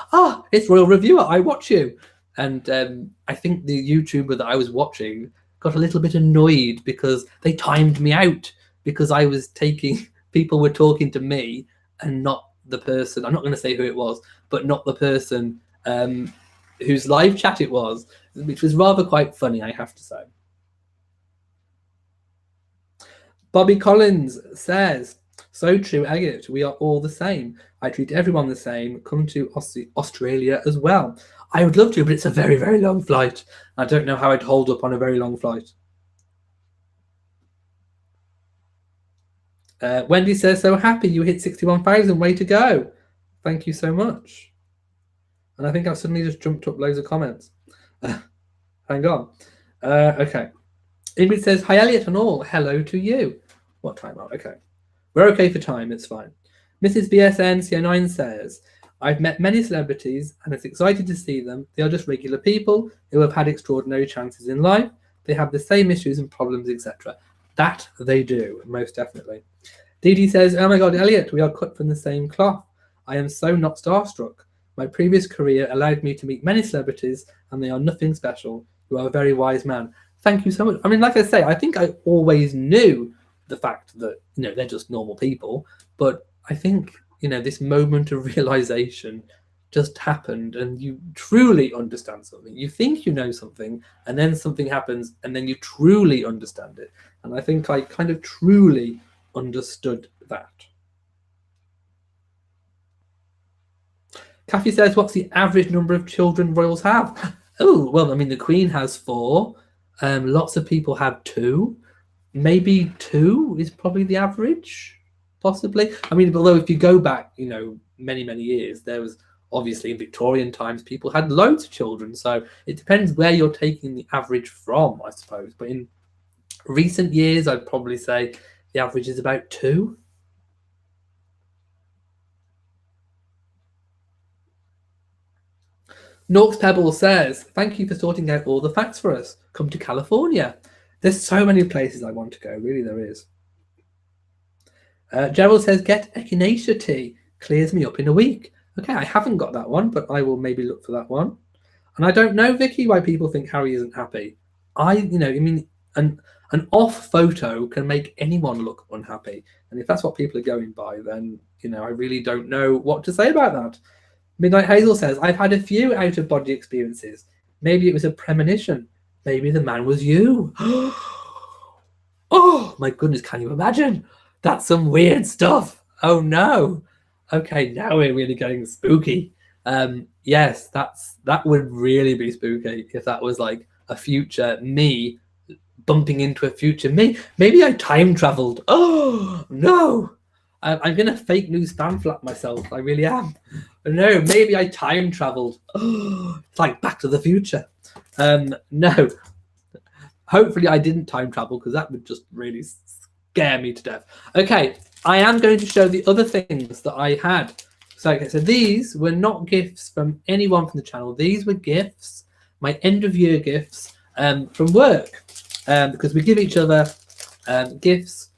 it's Royal Reviewer, I watch you. And I think the YouTuber that I was watching got a little bit annoyed because they timed me out because I was taking... People were talking to me and not the person, I'm not going to say who it was, but not the person whose live chat it was, which was rather quite funny, I have to say. Bobby Collins says, so true, Elliot, we are all the same. I treat everyone the same. Come to Australia as well. I would love to, but it's a very, very long flight. I don't know how I'd hold up on a very long flight. Wendy says, so happy you hit 61,000. Way to go. Thank you so much. And I think I've suddenly just jumped up loads of comments. Hang on. Okay. Ingrid says, hi, Elliot and all. Hello to you. What time are we? Okay. We're okay for time. It's fine. Mrs. BSN CO9 says, I've met many celebrities and it's exciting to see them. They are just regular people who have had extraordinary chances in life. They have the same issues and problems, etc. That they do, most definitely. Dee Dee says, oh my God, Elliot, we are cut from the same cloth. I am so not starstruck. My previous career allowed me to meet many celebrities and they are nothing special. You are a very wise man. Thank you so much. I mean, like I say, I think I always knew the fact that, they're just normal people. But I think, this moment of realization just happened and you truly understand something. You think you know something and then something happens and then you truly understand it. And I think I kind of truly understood that. Kathy says, what's the average number of children royals have? Oh, well, I mean, the Queen has 4. Lots of people have 2. Maybe 2 is probably the average, possibly. I mean, although if you go back, many, many years, there was obviously in Victorian times, people had loads of children. So it depends where you're taking the average from, I suppose. But in recent years, I'd probably say the average is about 2. Norks Pebble says, thank you for sorting out all the facts for us. Come to California. There's so many places I want to go. Really, there is. Gerald says, get echinacea tea. Clears me up in a week. Okay, I haven't got that one, but I will maybe look for that one. And I don't know, Vicky, why people think Harry isn't happy. An off photo can make anyone look unhappy. And if that's what people are going by, then, I really don't know what to say about that. Midnight Hazel says, I've had a few out-of-body experiences. Maybe it was a premonition. Maybe the man was you. Oh, my goodness, can you imagine? That's some weird stuff. Oh, no. Okay, now we're really getting spooky. Yes, that would really be spooky if that was like a future me bumping into a future me. Maybe I time traveled. Oh, no. I'm going to fake news fan flap myself. I really am. No, maybe I time traveled. Oh, it's like Back to the Future. No. Hopefully I didn't time travel because that would just really scare me to death. Okay, I am going to show the other things that I had. So these were not gifts from anyone from the channel. These were gifts, my end of year gifts from work, because we give each other gifts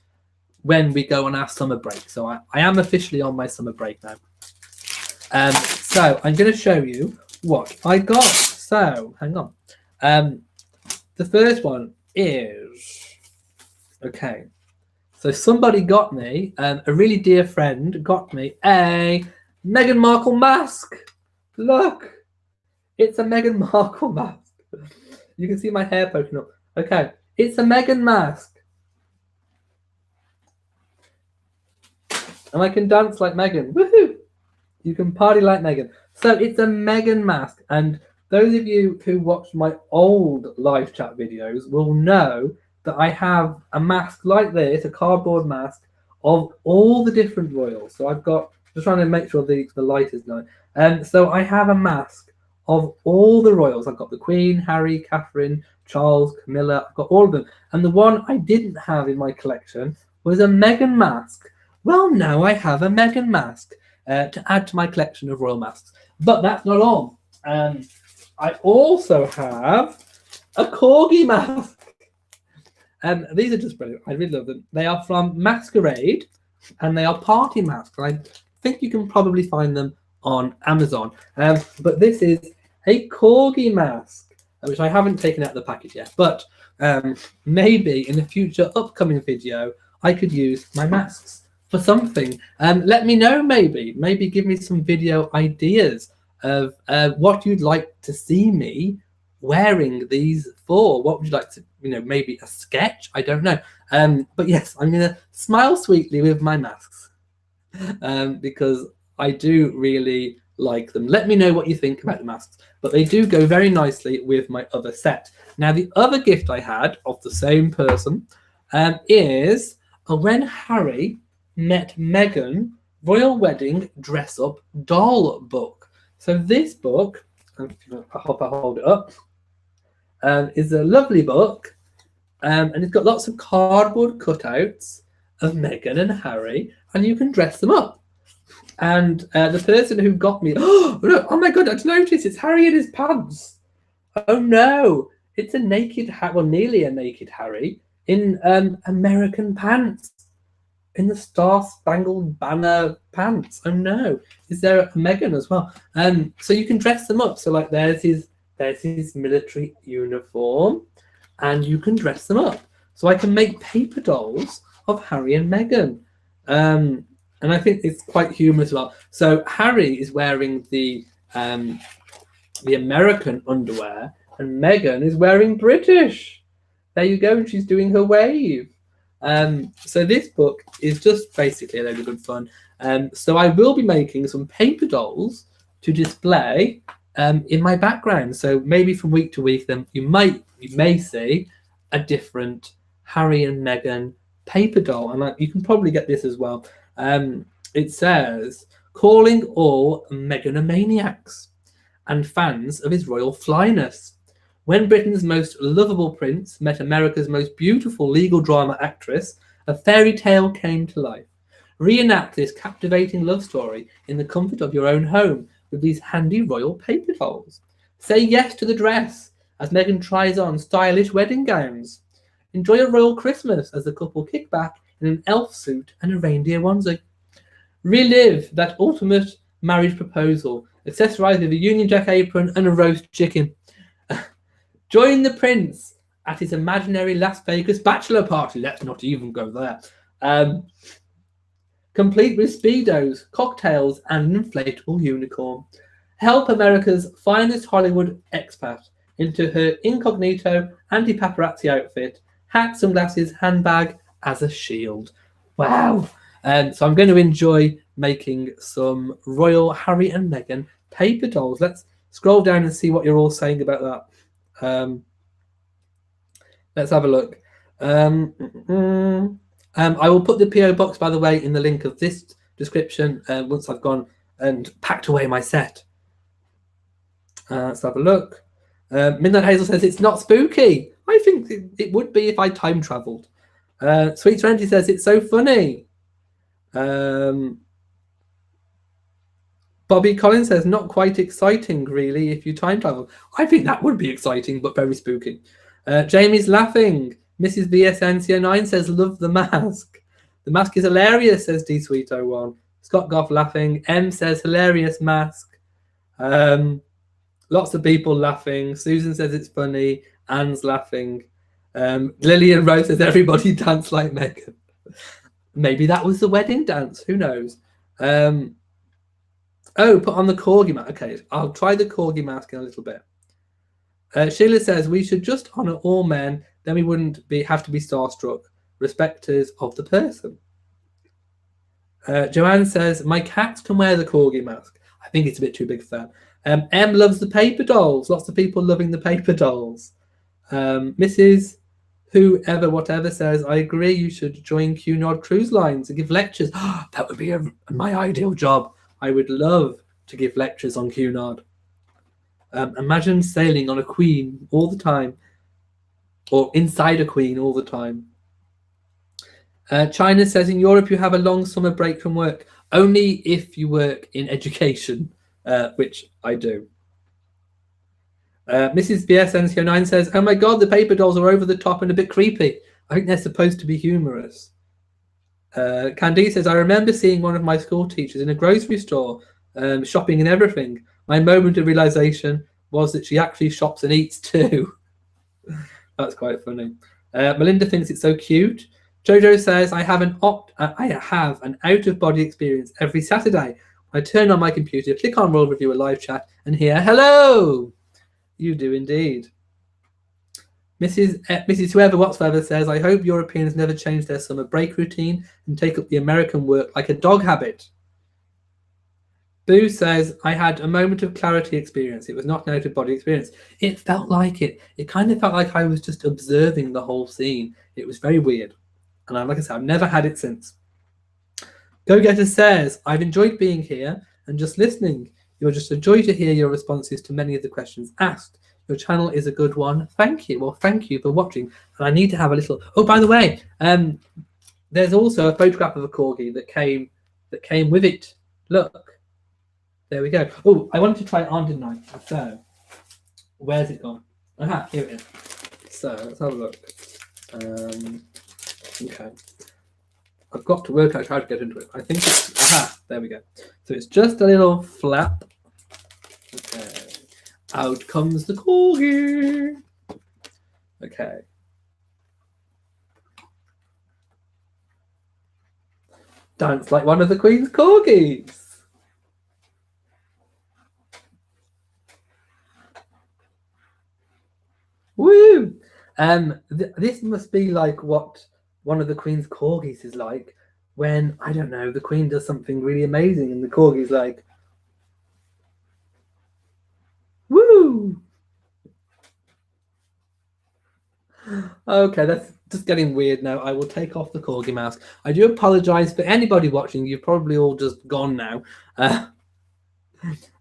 when we go on our summer break. So I am officially on my summer break now. So I'm going to show you what I got. So hang on. The first one is, okay. So somebody got me, a really dear friend got me a Meghan Markle mask. Look, it's a Meghan Markle mask. You can see my hair poking up. Okay, it's a Meghan mask. And I can dance like Megan. Woohoo! You can party like Megan. So it's a Megan mask. And those of you who watched my old live chat videos will know that I have a mask like this, a cardboard mask of all the different royals. So I've got, just trying to make sure the light is low. So I have a mask of all the royals. I've got the Queen, Harry, Catherine, Charles, Camilla. I've got all of them. And the one I didn't have in my collection was a Meghan mask. Well, now I have a Meghan mask to add to my collection of royal masks. But that's not all. I also have a corgi mask. These are just brilliant. I really love them. They are from Masquerade, and they are party masks. I think you can probably find them on Amazon. But this is a corgi mask, which I haven't taken out of the package yet. But maybe in a future upcoming video, I could use my masks for something. Let me know, maybe give me some video ideas of what you'd like to see me wearing these for. What would you like to, maybe a sketch? I don't know. But yes, I'm gonna smile sweetly with my masks because I do really like them. Let me know what you think about the masks, but they do go very nicely with my other set. Now, the other gift I had of the same person is when Harry met Meghan Royal Wedding Dress Up Doll book. So this book, I hope I hold it up, is a lovely book, and it's got lots of cardboard cutouts of Meghan and Harry, and you can dress them up. And the person who got me, oh my god, I just noticed it's Harry in his pants. Oh no, it's a naked, well, nearly a naked Harry in American pants, in the Star Spangled Banner pants. Oh no, is there a Meghan as well? So you can dress them up. So like there's his military uniform, and you can dress them up. So I can make paper dolls of Harry and Meghan. And I think it's quite humorous as well. So Harry is wearing the American underwear, and Meghan is wearing British. There you go, and she's doing her wave. So this book is just basically a load of good fun. So I will be making some paper dolls to display in my background. So maybe from week to week, then you may see a different Harry and Meghan paper doll, and you can probably get this as well. It says, calling all Meghanomaniacs and fans of his royal flyness. When Britain's most lovable prince met America's most beautiful legal drama actress, a fairy tale came to life. Reenact this captivating love story in the comfort of your own home with these handy royal paper dolls. Say yes to the dress as Meghan tries on stylish wedding gowns. Enjoy a royal Christmas as the couple kick back in an elf suit and a reindeer onesie. Relive that ultimate marriage proposal, accessorized with a Union Jack apron and a roast chicken. Join the prince at his imaginary Las Vegas bachelor party. Let's not even go there. Complete with speedos, cocktails, and an inflatable unicorn. Help America's finest Hollywood expat into her incognito anti-paparazzi outfit, hat, sunglasses, handbag as a shield. Wow. So I'm going to enjoy making some royal Harry and Meghan paper dolls. Let's scroll down and see what you're all saying about that. Let's have a look. I will put the PO box, by the way, in the link of this description once I've gone and packed away my set. Let's have a look. Midnight Hazel says it's not spooky. I think it would be if I time traveled. Sweet Serenity says it's so funny. Bobby Collins says not quite exciting, really, if you time travel. I think that would be exciting, but very spooky. Jamie's laughing. Mrs. VSNCO9 says love the mask. The mask is hilarious, says D Sweet 01. Scott Goff laughing. M says hilarious mask. Lots of people laughing. Susan says it's funny. Anne's laughing. Lillian Rose says everybody dance like Meghan. Maybe that was the wedding dance. Who knows? Oh, put on the corgi mask. Okay, I'll try the corgi mask in a little bit. Sheila says we should just honour all men, then we wouldn't have to be starstruck, respecters of the person. Joanne says, my cats can wear the corgi mask. I think it's a bit too big for them. M loves the paper dolls. Lots of people loving the paper dolls. Mrs. Whoever, whatever says, I agree you should join Cunard Cruise Lines and give lectures. That would be my ideal job. I would love to give lectures on Cunard. Imagine sailing on a queen all the time, or inside a queen all the time. China says, in Europe you have a long summer break from work, only if you work in education, which I do. Mrs. BSNCO9 says, oh my god, the paper dolls are over the top and a bit creepy. I think they're supposed to be humorous. Candice says, I remember seeing one of my school teachers in a grocery store, shopping and everything. My moment of realization was that she actually shops and eats too. That's quite funny. Melinda thinks it's so cute. Jojo says, I have an out-of-body experience every Saturday. I turn on my computer, click on Roll Review a live chat, and hear, hello! You do indeed. Mrs. Whoever Whatsoever says, I hope Europeans never change their summer break routine and take up the American work like a dog habit. Boo says, I had a moment of clarity experience. It was not an out-of-body experience. It felt like it. It kind of felt like I was just observing the whole scene. It was very weird. And like I said, I've never had it since. Go-Getter says, I've enjoyed being here and just listening. You're just a joy to hear your responses to many of the questions asked. Your channel is a good one. Thank you. Well, thank you for watching. And I need to have a little... Oh, by the way, there's also a photograph of a corgi that came with it. Look. There we go. Oh, I wanted to try it on, didn't I? So, where's it gone? Aha, here it is. So, let's have a look. Okay. I've got to work out how to get into it. I think it's... Aha, there we go. So, it's just a little flap. Okay. Out comes the corgi. Okay. Dance like one of the Queen's corgis. Woo! This must be like what one of the Queen's corgis is like when, I don't know, the Queen does something really amazing and the corgi's like, woo! Okay, that's just getting weird now. I will take off the corgi mask. I do apologize for anybody watching. You've probably all just gone now.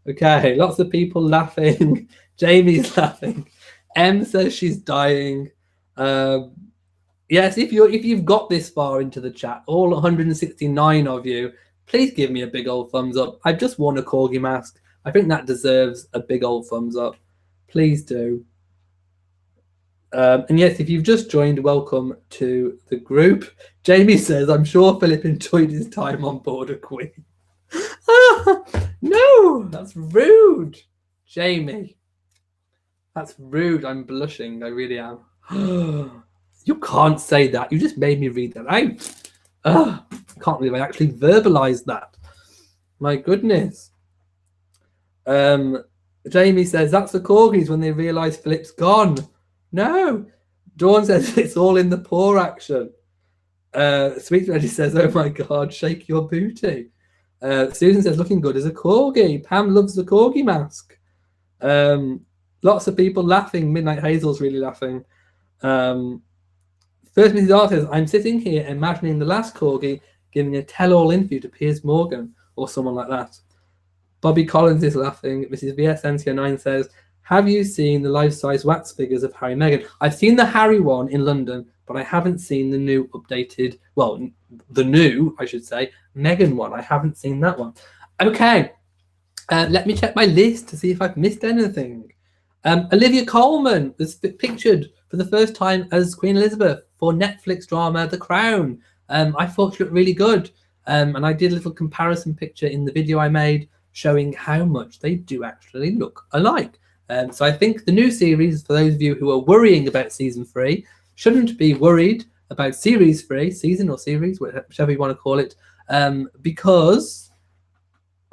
Okay, lots of people laughing. Jamie's laughing. M says she's dying. Yes, if you've got this far into the chat, all 169 of you, please give me a big old thumbs up. I've just worn a corgi mask. I think that deserves a big old thumbs up. Please do. And yes, if you've just joined, welcome to the group. Jamie says, I'm sure Philip enjoyed his time on board a Queen. No, that's rude. Jamie. That's rude. I'm blushing. I really am. You can't say that. You just made me read that out. I can't believe I actually verbalized that. My goodness. Jamie says, that's the corgis when they realise Philip's gone. No. Dawn says, it's all in the paw action. Sweet Reggie says, oh my God, shake your booty. Susan says, looking good as a corgi. Pam loves the corgi mask. Lots of people laughing. Midnight Hazel's really laughing. First Mrs. R says, I'm sitting here imagining the last corgi giving a tell-all interview to Piers Morgan or someone like that. Bobby Collins is laughing. Mrs. VSNCO9 says, have you seen the life-size wax figures of Harry and Meghan? I've seen the Harry one in London, but I haven't seen the new updated, well, the new, I should say, Meghan one. I haven't seen that one. Okay. Let me check my list to see if I've missed anything. Olivia Colman was pictured for the first time as Queen Elizabeth for Netflix drama The Crown. I thought she looked really good. And I did a little comparison picture in the video I made showing how much they do actually look alike. So I think the new series, for those of you who are worrying about season 3, shouldn't be worried about series 3, season or series, whichever you want to call it, because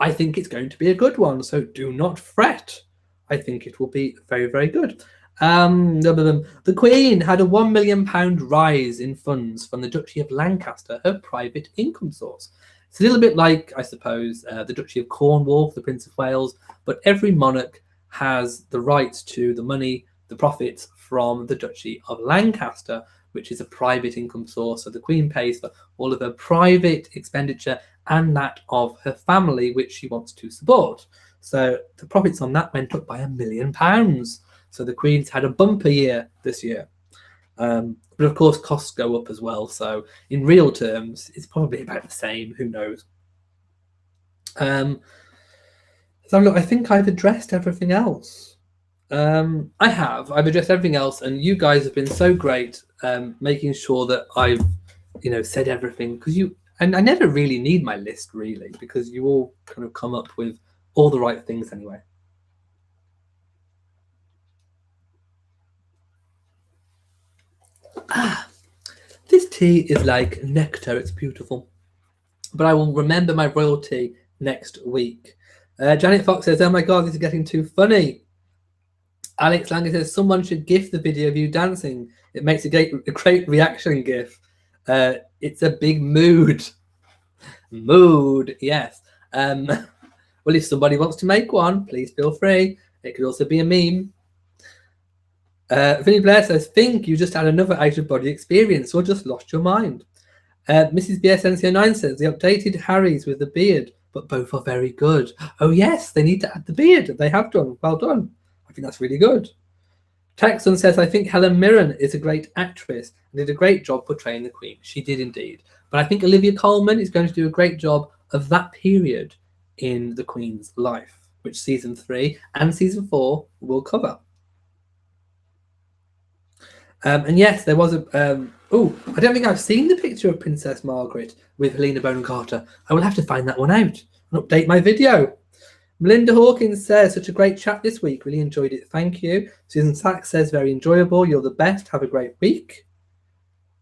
I think it's going to be a good one. So do not fret. I think it will be very, very good. The Queen had a £1 million rise in funds from the Duchy of Lancaster, her private income source. It's a little bit like, I suppose, the Duchy of Cornwall, the Prince of Wales, but every monarch has the rights to the money, the profits from the Duchy of Lancaster, which is a private income source. So the Queen pays for all of her private expenditure and that of her family, which she wants to support. So the profits on that went up by £1 million. So the Queen's had a bumper year this year. But of course, costs go up as well. So in real terms, it's probably about the same. Who knows? So look, I think I've addressed everything else. I have. I've addressed everything else, and you guys have been so great, making sure that I've, said everything. Because and I never really need my list really, because you all kind of come up with all the right things anyway. This tea is like nectar. It's beautiful. But I will remember my royal tea next week. Janet Fox says, "Oh my God, this is getting too funny." Alex Langer says, "Someone should GIF the video of you dancing. It makes a great reaction GIF. It's a big mood." Mood, yes. Well, if somebody wants to make one, please feel free. It could also be a meme. Vinny Blair says, "Think you just had another out-of-body experience or just lost your mind." Mrs. BSNCO9 says, "The updated Harry's with the beard, but both are very good." Oh yes, they need to add the beard. They have done. Well done. I think that's really good. Texan says, "I think Helen Mirren is a great actress and did a great job portraying the Queen." She did indeed. But I think Olivia Colman is going to do a great job of that period in the Queen's life, which season 3 and season 4 will cover. And yes, there was a... I don't think I've seen the picture of Princess Margaret with Helena Bonham Carter. I will have to find that one out and update my video. Melinda Hawkins says, "Such a great chat this week. Really enjoyed it. Thank you." Susan Sachs says, "Very enjoyable. You're the best. Have a great week."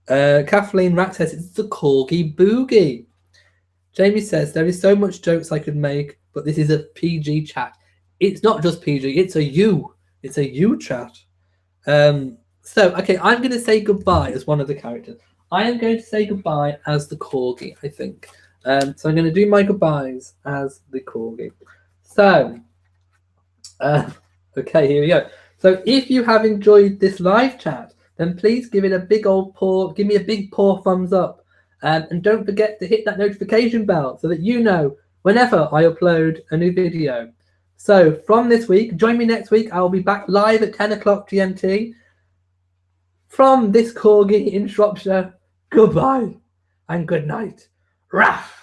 Kathleen Rack says, "It's the Corgi Boogie." Jamie says, "There is so much jokes I could make, but this is a PG chat." It's not just PG. It's a you. It's a you chat. Okay, I'm going to say goodbye as one of the characters. I am going to say goodbye as the Corgi, I think. So I'm going to do my goodbyes as the Corgi. So, okay, here we go. So if you have enjoyed this live chat, then please give it a big old paw. Give me a big paw thumbs up. And don't forget to hit that notification bell so that you know whenever I upload a new video. So from this week, join me next week. I will be back live at 10 o'clock GMT. From this Corgi in Shropshire, goodbye and good night. Raff!